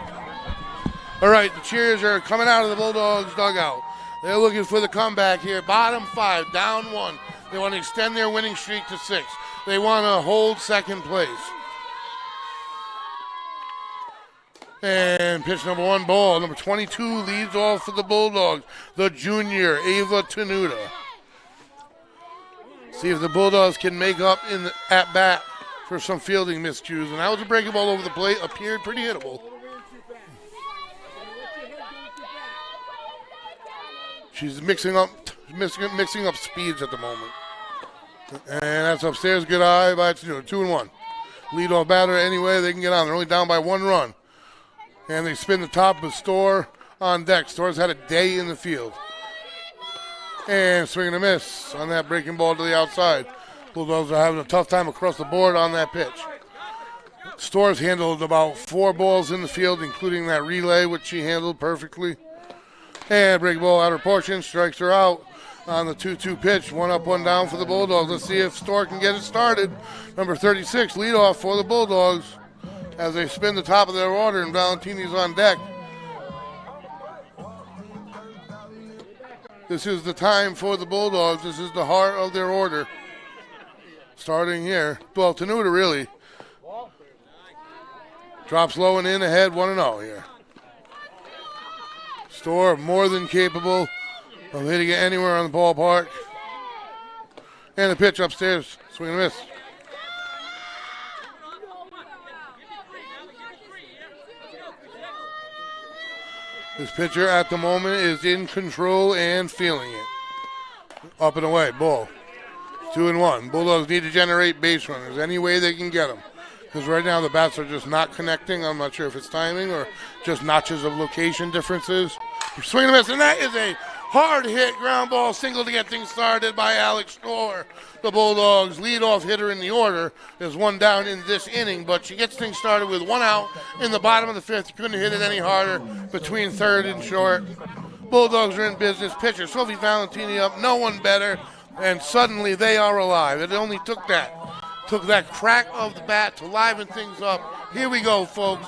All right, the cheers are coming out of the Bulldogs dugout. They're looking for the comeback here. Bottom 5, down 1. They want to extend their winning streak to 6. They want to hold second place. And pitch number 1, ball. Number 22 leads off for the Bulldogs, the junior, Ava Tenuta. See if the Bulldogs can make up in the at-bat for some fielding miscues. And that was a breaking ball over the plate. Appeared pretty hittable. She's mixing up speeds at the moment. And that's upstairs. Good eye by Tenuta. 2-1. Lead-off batter anyway. They can get on. They're only down by 1 run. And they spin the top of Storr on deck. Storr's had a day in the field. And swing and a miss on that breaking ball to the outside. Bulldogs are having a tough time across the board on that pitch. Storr's handled about 4 balls in the field, including that relay, which she handled perfectly. And breaking ball out of portion, strikes her out on the 2-2 pitch. 1 up, 1 down for the Bulldogs. Let's see if Storr can get it started. Number 36, leadoff for the Bulldogs, as they spin the top of their order and Valentini's on deck. This is the time for the Bulldogs. This is the heart of their order. Starting here. Well, Tenuta really drops low and in ahead, 1-0 here. Storr more than capable of hitting it anywhere on the ballpark. And the pitch upstairs. Swing and miss. This pitcher at the moment is in control and feeling it. Up and away, ball. 2-1. Bulldogs need to generate base runners any way they can get them. Because right now the bats are just not connecting. I'm not sure if it's timing or just notches of location differences. Swing and miss, and that is a hard hit ground ball single to get things started by Alex Storr. The Bulldogs' leadoff hitter in the order. There's 1 down in this inning, but she gets things started with 1 out in the bottom of the 5th. You couldn't hit it any harder between 3rd and short. Bulldogs are in business. Pitcher Sophie Valentini up, no one better, and suddenly they are alive. It only took that crack of the bat to liven things up. Here we go, folks.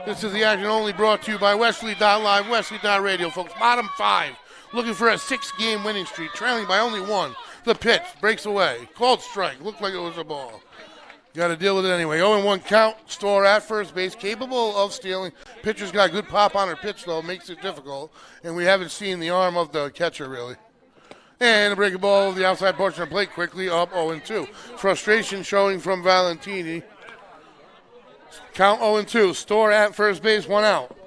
This is the action only brought to you by Westerly.live, Westerly.radio, folks. Bottom 5, looking for a 6-game winning streak, trailing by only 1. The pitch breaks away. Called strike. Looked like it was a ball. Got to deal with it anyway. 0-1 count. Storr at first base, capable of stealing. Pitcher's got good pop on her pitch, though. Makes it difficult. And we haven't seen the arm of the catcher, really. And a breaking ball of the outside portion of the plate, quickly up 0-2. Frustration showing from Valentini. Count 0-2. Storr at first base, 1 out.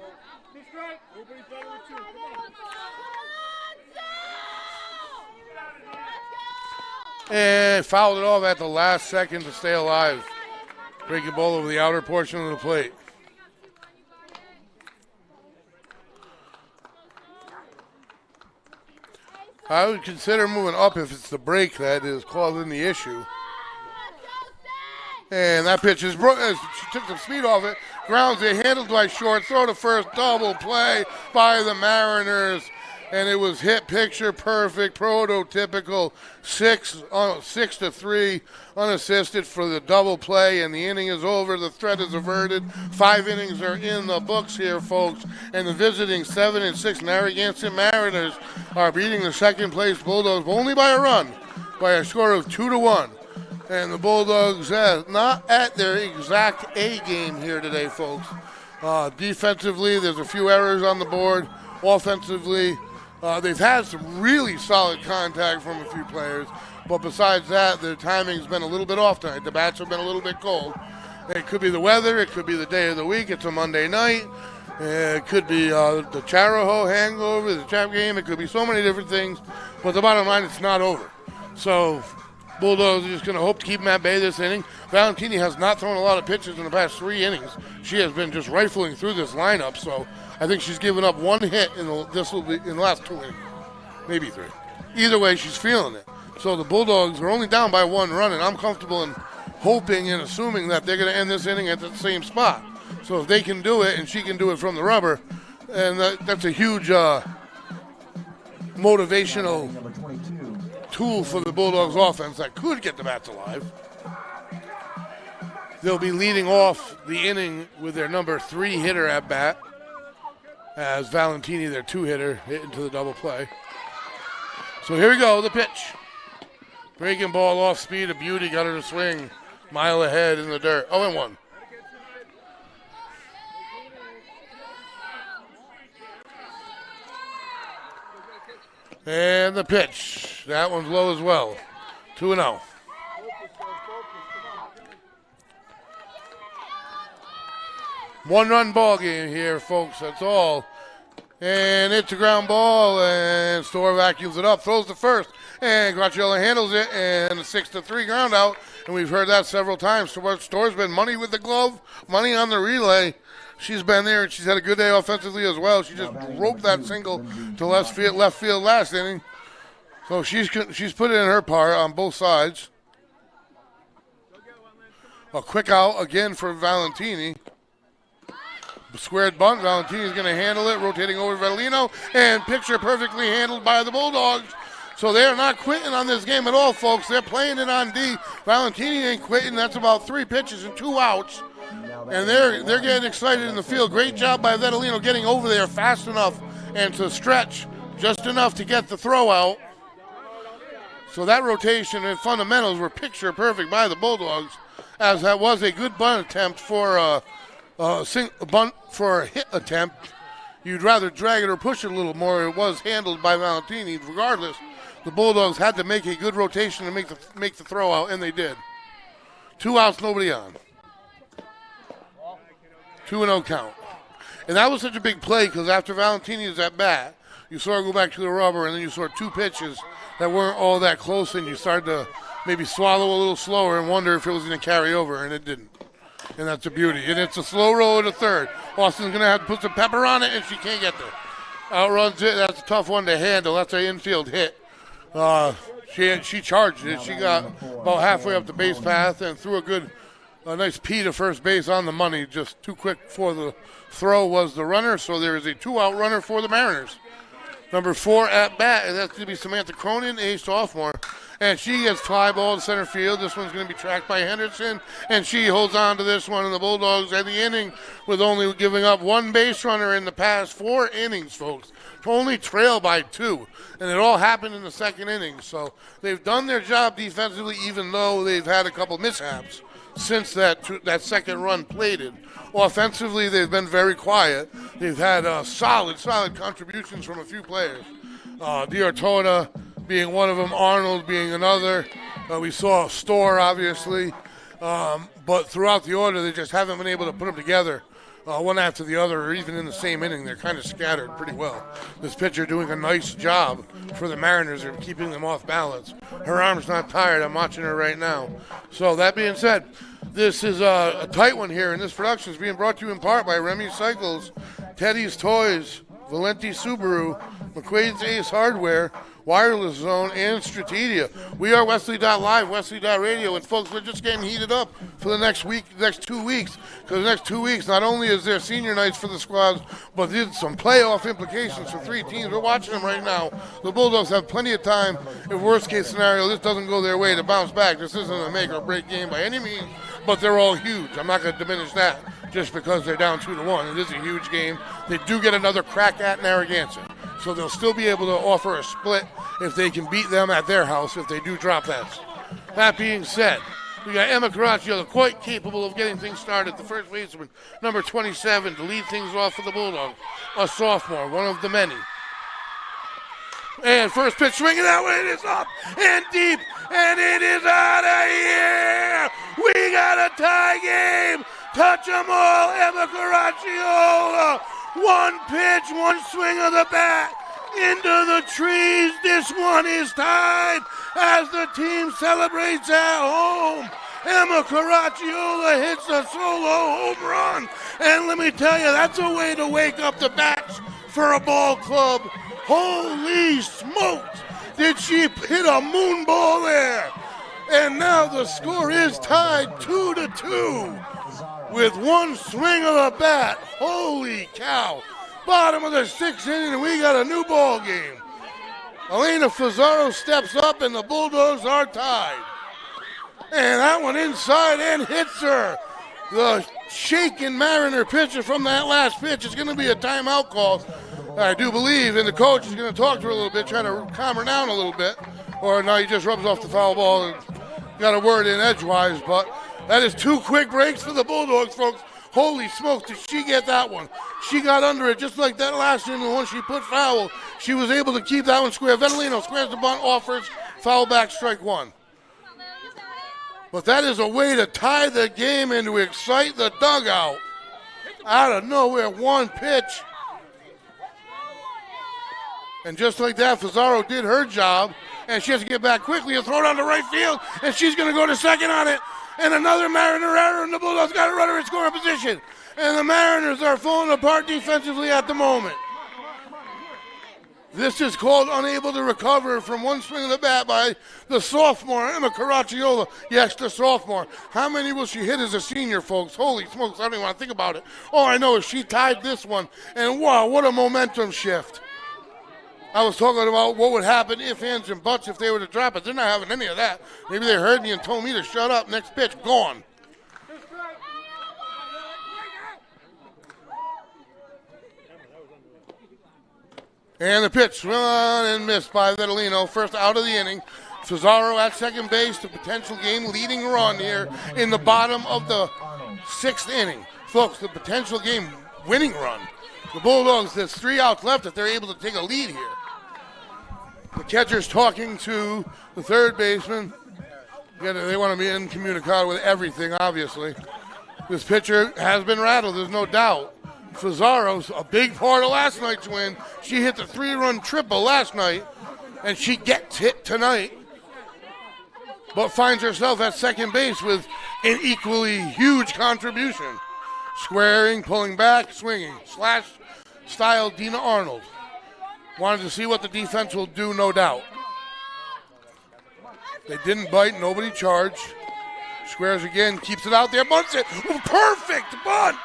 And fouled it off at the last second to stay alive. Breaking ball over the outer portion of the plate. I would consider moving up if it's the break that is causing the issue. And that pitch is she took some speed off it. Grounds it, handled by short. Throw to first, double play by the Mariners. And it was hit picture perfect, prototypical 6-3 unassisted for the double play, and the inning is over. The threat is averted. 5 innings are in the books here, folks. And the visiting 7-6 Narragansett Mariners are beating the second place Bulldogs only by a run, by a score of 2-1. And the Bulldogs not at their exact A game here today, folks. Defensively, there's a few errors on the board. Offensively, they've had some really solid contact from a few players, but besides that, their timing's been a little bit off tonight. The bats have been a little bit cold. It could be the weather. It could be the day of the week. It's a Monday night. It could be the Charahoe hangover, the trap game. It could be so many different things, but the bottom line, it's not over. So Bulldogs are just going to hope to keep them at bay this inning. Valentini has not thrown a lot of pitches in the past 3 innings. She has been just rifling through this lineup, so I think she's given up 1 hit in the last 2 innings, maybe 3. Either way, she's feeling it. So the Bulldogs are only down by 1 run, and I'm comfortable in hoping and assuming that they're going to end this inning at the same spot. So if they can do it and she can do it from the rubber, and that's a huge motivational tool for the Bulldogs offense that could get the bats alive. They'll be leading off the inning with their number 3 hitter at bat, as Valentini, their 2-hitter, hit into the double play. So here we go, the pitch. Breaking ball off speed, a beauty, got her to swing. Mile ahead in the dirt. 0-1. And the pitch. That one's low as well. 2-0. One-run ball game here, folks. That's all. And it's a ground ball, and Storr vacuums it up, throws to first, and Graciola handles it, and a 6-3 ground out. And we've heard that several times. Storr's been money with the glove, money on the relay. She's been there, and she's had a good day offensively as well. She just roped that single to left field last inning. So she's put in her part on both sides. A quick out again for Valentini. Squared bunt. Valentini's going to handle it, rotating over to Vedolino, and picture perfectly handled by the Bulldogs. So they're not quitting on this game at all, folks. They're playing it on D. Valentini ain't quitting. That's about 3 pitches and 2 outs. And they're getting excited in the field. Great job by Vedolino getting over there fast enough and to stretch just enough to get the throw out. So that rotation and fundamentals were picture perfect by the Bulldogs, as that was a good bunt attempt for a bunt for a hit attempt. You'd rather drag it or push it a little more. It was handled by Valentini. Regardless, the Bulldogs had to make a good rotation to make the throw out, and they did. 2 outs, nobody on. 2-0 count. And that was such a big play because after Valentini's at bat, you saw her go back to the rubber, and then you saw 2 pitches that weren't all that close, and you started to maybe swallow a little slower and wonder if it was going to carry over, and it didn't. And that's a beauty. And it's a slow roll to third. Austin's going to have to put some pepper on it, and she can't get there. Outruns it. That's a tough one to handle. That's an infield hit. She charged it. She got about halfway up the base path and threw a nice P to first base on the money. Just too quick for the throw was the runner, so there is a 2-out runner for the Mariners. Number 4 at bat, and that's going to be Samantha Cronin, a sophomore. And she gets fly ball to center field. This one's going to be tracked by Henderson, and she holds on to this one. And the Bulldogs at the inning with only giving up 1 base runner in the past 4 innings, folks. Only trail by 2, and it all happened in the second inning. So they've done their job defensively, even though they've had a couple mishaps since that second run plated. Offensively, they've been very quiet. They've had solid contributions from a few players. D'Artona being one of them, Arnold being another. We saw Storr, obviously. But throughout the order, they just haven't been able to put them together one after the other, or even in the same inning. They're kind of scattered pretty well. This pitcher doing a nice job for the Mariners of keeping them off balance. Her arm's not tired. I'm watching her right now. So that being said, this is a tight one here, and this production is being brought to you in part by Remy Cycles, Teddy's Toys, Valenti Subaru, McQuaid's Ace Hardware, Wireless Zone, and Strategia. We are Westerly.live, Westerly.radio, and folks, we're just getting heated up for the next 2 weeks, because the next 2 weeks, not only is there senior nights for the squads, but there's some playoff implications for 3 teams. We're watching them right now. The Bulldogs have plenty of time, if worst case scenario, this doesn't go their way, to bounce back. This isn't a make or break game by any means, but they're all huge. I'm not going to diminish that just because they're down 2-1. It is a huge game. They do get another crack at Narragansett, so they'll still be able to offer a split if they can beat them at their house if they do drop that. That being said, we got Emma Caracciolo, quite capable of getting things started. The first baseman, number 27, to lead things off for the Bulldogs. A sophomore, one of the many. And first pitch swinging that way, it is up and deep, and it is out of here. We got a tie game. Touch 'em all, Emma Caracciolo. 1 pitch, 1 swing of the bat into the trees. This one is tied as the team celebrates at home. Emma Caracciolo hits a solo home run. And let me tell you, that's a way to wake up the bats for a ball club. Holy smokes! Did she hit a moon ball there? And now the score is tied 2-2 with 1 swing of the bat. Holy cow. Bottom of the 6th inning, and we got a new ball game. Elena Fazzaro steps up, and the Bulldogs are tied. And that one inside and hits her. the shaken Mariner pitcher from that last pitch. It's going to be a timeout call, I do believe, and the coach is going to talk to her a little bit, trying to calm her down a little bit. Or no, he just rubs off the foul ball and got a word in edgewise. But that is 2 quick breaks for the Bulldogs, folks. Holy smokes, did she get that one? She got under it just like that last inning, the one she put foul. She was able to keep that one square. Vettelino squares the bunt, offers, foul back, strike one. But that is a way to tie the game and to excite the dugout. Out of nowhere, one pitch. And just like that, Fazaro did her job, and she has to get back quickly and throw it on the right field, and she's going to go to second on it. And another Mariner error, and the Bulldogs got a runner in scoring position. And the Mariners are falling apart defensively at the moment. This is called unable to recover from one swing of the bat by the sophomore, Emma Caracciolo. Yes, the sophomore. How many will she hit as a senior, folks? Holy smokes, I don't even want to think about it. All I know is she tied this one, and wow, what a momentum shift. I was talking about what would happen if, ands, and buts if they were to drop it. They're not having any of that. Maybe they heard me and told me to shut up. Next pitch, gone. And the pitch, run and missed by Vettelino. First out of the inning. Fazaro at second base, the potential game-leading run here in the bottom of the 6th inning. Folks, the potential game-winning run. The Bulldogs, there's 3 outs left if they're able to take a lead here. The catcher's talking to the third baseman. They want to be incommunicado with everything, obviously. This pitcher has been rattled, there's no doubt. Fazaro's a big part of last night's win. She hit the 3-run triple last night, and she gets hit tonight, but finds herself at second base with an equally huge contribution. Squaring, pulling back, swinging. Slash style Dina Arnold. Wanted to see what the defense will do, no doubt. They didn't bite, nobody charged. Squares again, keeps it out there, bunts it. Perfect bunt!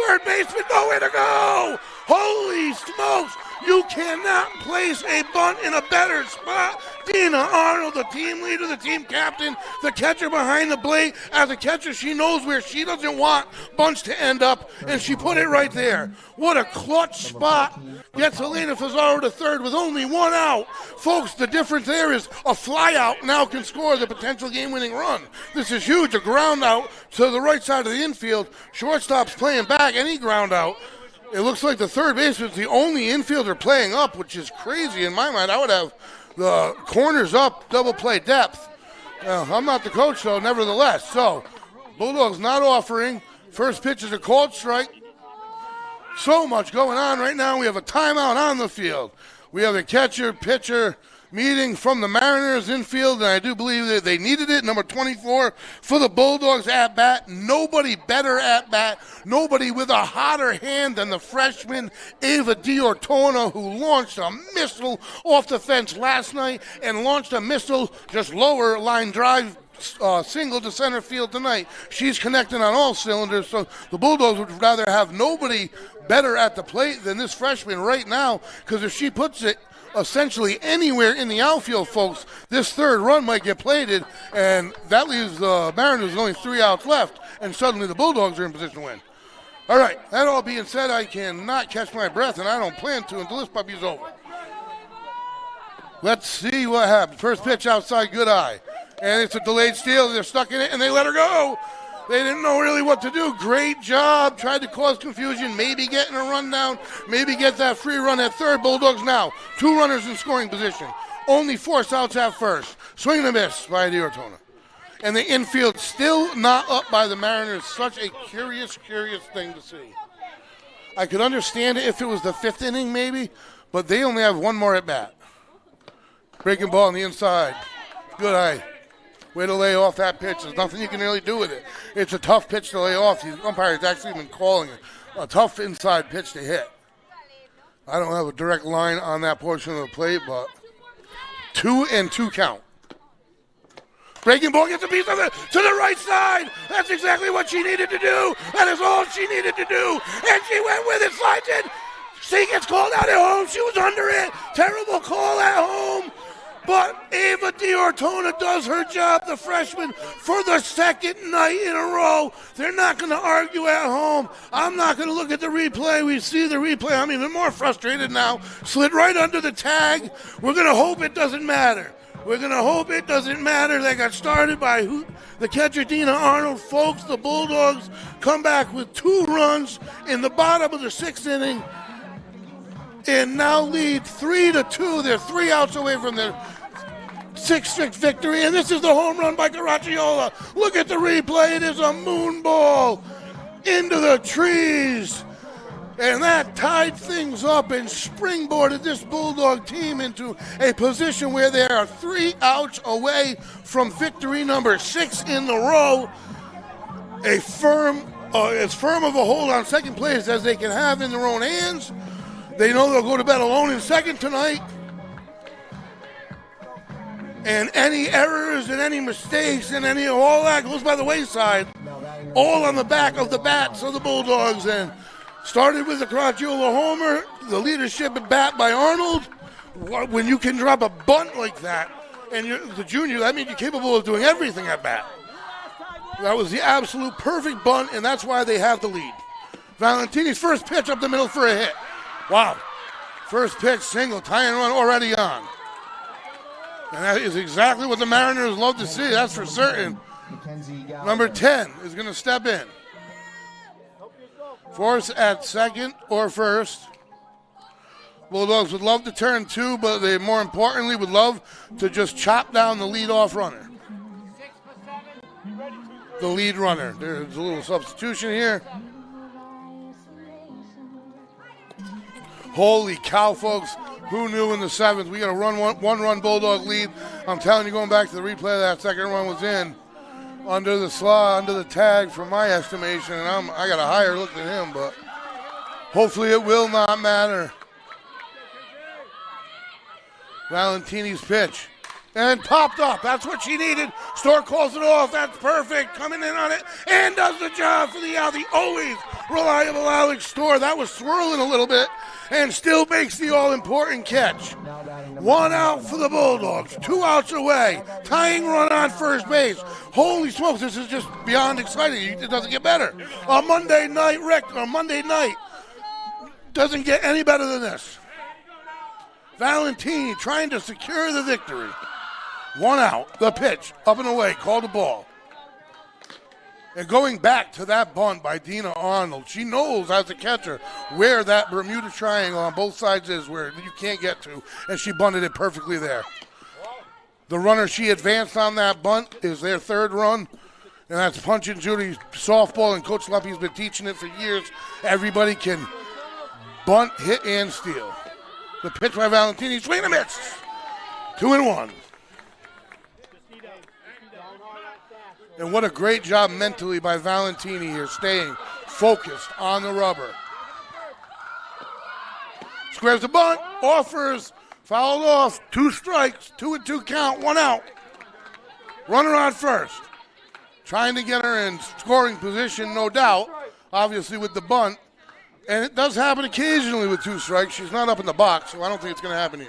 Third baseman, nowhere to go! Holy smokes! You cannot place a bunt in a better spot. Dina Arnold, the team leader, the team captain, the catcher behind the plate. As a catcher, she knows where she doesn't want bunts to end up, and she put it right there. What a clutch spot. Gets Helena Fazaro to third with only 1 out. Folks, the difference there is a fly out now can score the potential game-winning run. This is huge. A ground out to the right side of the infield. Shortstop's playing back, any ground out. It looks like the third baseman's the only infielder playing up, which is crazy in my mind. I would have the corners up, double play depth. I'm not the coach, though, nevertheless. So, Bulldogs not offering. First pitch is a called strike. So much going on right now. We have a timeout on the field. We have a catcher-pitcher meeting from the Mariners infield, and I do believe that they needed it. Number 24 for the Bulldogs at bat. Nobody better at bat. Nobody with a hotter hand than the freshman Ava Diortona, who launched a missile off the fence last night and launched a missile just lower line drive single to center field tonight. She's connecting on all cylinders, so the Bulldogs would rather have nobody better at the plate than this freshman right now, because if she puts it essentially anywhere in the outfield, folks, this third run might get plated, and that leaves the Mariners with only 3 outs left, and suddenly the Bulldogs are in position to win. All right, that all being said, I cannot catch my breath, and I don't plan to until this puppy's over. Let's see what happens. First pitch outside, good eye. And it's a delayed steal. They're stuck in it, and they let her go. They didn't know really what to do. Great job. Tried to cause confusion, maybe getting a run down, maybe get that free run at third. Bulldogs now 2 runners in scoring position. Only 4 outs at first. Swing and a miss by Diortona. And the infield still not up by the Mariners. Such a curious thing to see. I could understand it if it was the 5th inning maybe, but they only have 1 more at bat. Breaking ball on the inside. Good eye. Way to lay off that pitch. There's nothing you can really do with it. It's a tough pitch to lay off. The umpire has actually been calling it a tough inside pitch to hit. I don't have a direct line on that portion of the plate, but 2-2 count. Breaking ball gets a piece of it to the right side. That's exactly what she needed to do. That is all she needed to do. And she went with it, slides it. She gets called out at home. She was under it. Terrible call at home. But Ava D'Ortona does her job, the freshman, for the second night in a row. They're not going to argue at home. I'm not going to look at the replay. We see the replay. I'm even more frustrated now. Slid right under the tag. We're going to hope it doesn't matter. We're going to hope it doesn't matter. They got started by the catcher, Dina Arnold. Folks, the Bulldogs come back with 2 runs in the bottom of the 6th inning and now lead 3-2. They're 3 outs away from their 6-6 victory, and this is the home run by Caracciolo. Look at the replay. It is a moon ball into the trees. And that tied things up and springboarded this Bulldog team into a position where they are 3 outs away from victory number 6 in the row. As firm of a hold on second place as they can have in their own hands. They know they'll go to bed alone in second tonight. And any errors and any mistakes and all that goes by the wayside. All on the back of the bats of the Bulldogs. And started with the Caracciolo homer, the leadership at bat by Arnold. When you can drop a bunt like that, and you're the junior, that means you're capable of doing everything at bat. That was the absolute perfect bunt, and that's why they have the lead. Valentini's first pitch up the middle for a hit. Wow. First pitch, single, tying run already on. And that is exactly what the Mariners love to see, that's for certain. Number 10 is going to step in. Force at second or first. Bulldogs would love to turn 2, but they more importantly would love to just chop down the leadoff runner. The lead runner. There's a little substitution here. Holy cow, folks. Who knew in the 7th we got a one-run Bulldog lead. I'm telling you, going back to the replay, that second run was in. Under the tag from my estimation, and I got a higher look than him, but hopefully it will not matter. Valentini's pitch. And popped up. That's what she needed. Stork calls it off. That's perfect. Coming in on it and does the job for the always reliable Alex Storr. That was swirling a little bit and still makes the all-important catch. 1 out for the Bulldogs. 2 outs away. Tying run on first base. Holy smokes, this is just beyond exciting. It doesn't get better. A Monday night doesn't get any better than this. Valentini trying to secure the victory. 1 out, the pitch, up and away, called a ball. And going back to that bunt by Dina Arnold, she knows as a catcher where that Bermuda Triangle on both sides is, where you can't get to, and she bunted it perfectly there. The runner she advanced on that bunt is their 3rd run, and that's Punch and Judy softball, and Coach Leppy's been teaching it for years. Everybody can bunt, hit, and steal. The pitch by Valentini, swing and a miss. 2-1. And what a great job mentally by Valentini here, staying focused on the rubber. Squares the bunt, offers, fouled off, 2 strikes, 2-2 count, 1 out. Runner on first. Trying to get her in scoring position, no doubt, obviously with the bunt. And it does happen occasionally with 2 strikes. She's not up in the box, so I don't think it's going to happen here.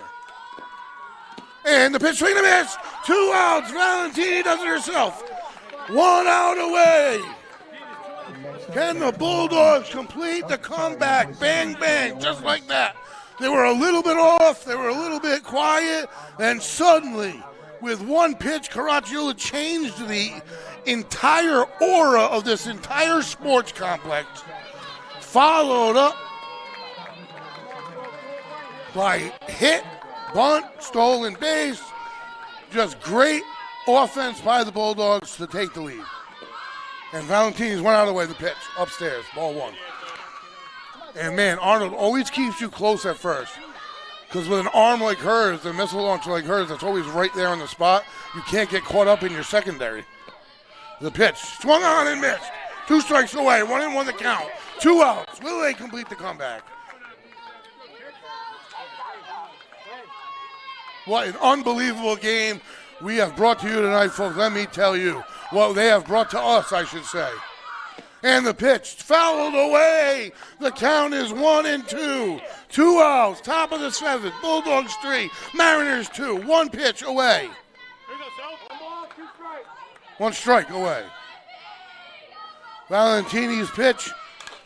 And the pitch, swing and a miss. 2 outs. Valentini does it herself. 1 out away. Can the Bulldogs complete the comeback? Bang, bang, just like that. They were a little bit off. They were a little bit quiet. And suddenly, with 1 pitch, Caracciolo changed the entire aura of this entire sports complex. Followed up by hit, bunt, stolen base. Just great offense by the Bulldogs to take the lead. And Valentini's 1 out of the way, the pitch, upstairs, ball 1. And man, Arnold always keeps you close at first. Because with an arm like hers, a missile launcher like hers, that's always right there on the spot, you can't get caught up in your secondary. The pitch, swung on and missed. 2 strikes away, 1-1 the count. 2 outs. Will they complete the comeback? What an unbelievable game we have brought to you tonight, folks. Let me tell you what they have brought to us, I should say. And the pitch fouled away. The count is 1-2. 2 outs. Top of the 7th. Bulldogs 3. Mariners 2. 1 pitch away. 1 strike away. Valentini's pitch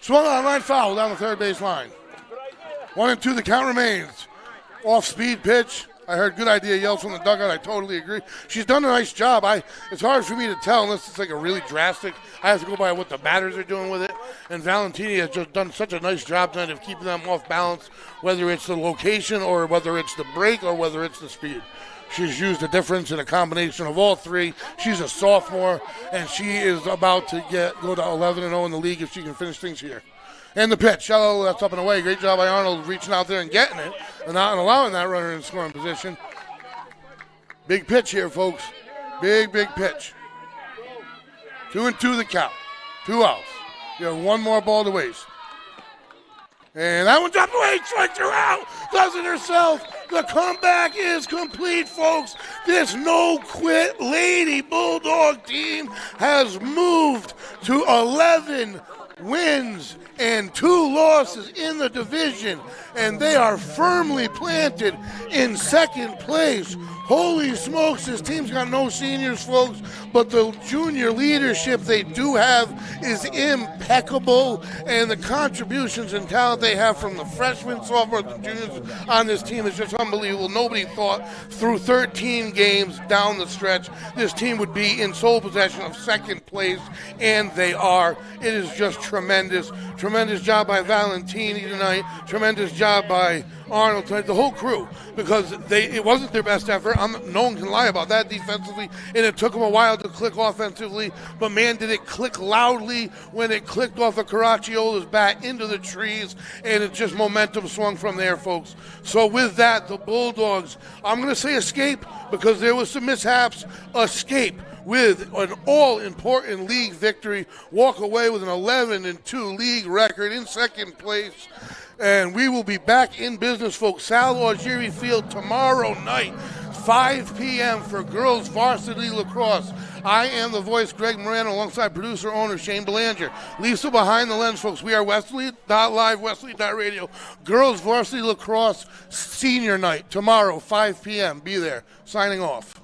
swung on line foul down the third base line. 1-2. The count remains. Off-speed pitch. I heard good idea yells from the dugout. I totally agree. She's done a nice job. It's hard for me to tell unless it's like a really drastic. I have to go by what the batters are doing with it. And Valentini has just done such a nice job tonight of keeping them off balance, whether it's the location or whether it's the break or whether it's the speed. She's used a difference in a combination of all three. She's a sophomore, and she is about to go to 11-0 in the league if she can finish things here. And the pitch, shallow, that's up and away. Great job by Arnold reaching out there and getting it and not allowing that runner in scoring position. Big pitch here, folks. Big pitch. 2-2 the count. 2 outs. You have 1 more ball to waste. And that one dropped away. Strikes her out. Does it herself. The comeback is complete, folks. This no-quit Lady Bulldog team has moved to 11 wins and 2 losses in the division, and they are firmly planted in second place. Holy smokes, this team's got no seniors, folks, but the junior leadership they do have is impeccable, and the contributions and talent they have from the freshmen, sophomores, and juniors on this team is just unbelievable. Nobody thought through 13 games down the stretch this team would be in sole possession of second place, and they are. It is just tremendous. Tremendous job by Valentini tonight. Tremendous job by Arnold tonight. The whole crew, because it wasn't their best effort. No one can lie about that defensively, and it took them a while to click offensively, but man, did it click loudly when it clicked off of Caracciolla's bat into the trees, and it just momentum swung from there, folks. So with that, the Bulldogs, I'm going to say escape because there was some mishaps, escape with an all-important league victory, walk away with an 11-2 league record in second place. And we will be back in business, folks. Sal Algieri Field tomorrow night, 5 p.m. for girls varsity lacrosse. I am the voice, Greg Moran, alongside producer-owner Shane Belanger. Lisa behind the lens, folks. We are Westerly.live, Westerly.radio. Girls varsity lacrosse senior night tomorrow, 5 p.m. Be there. Signing off.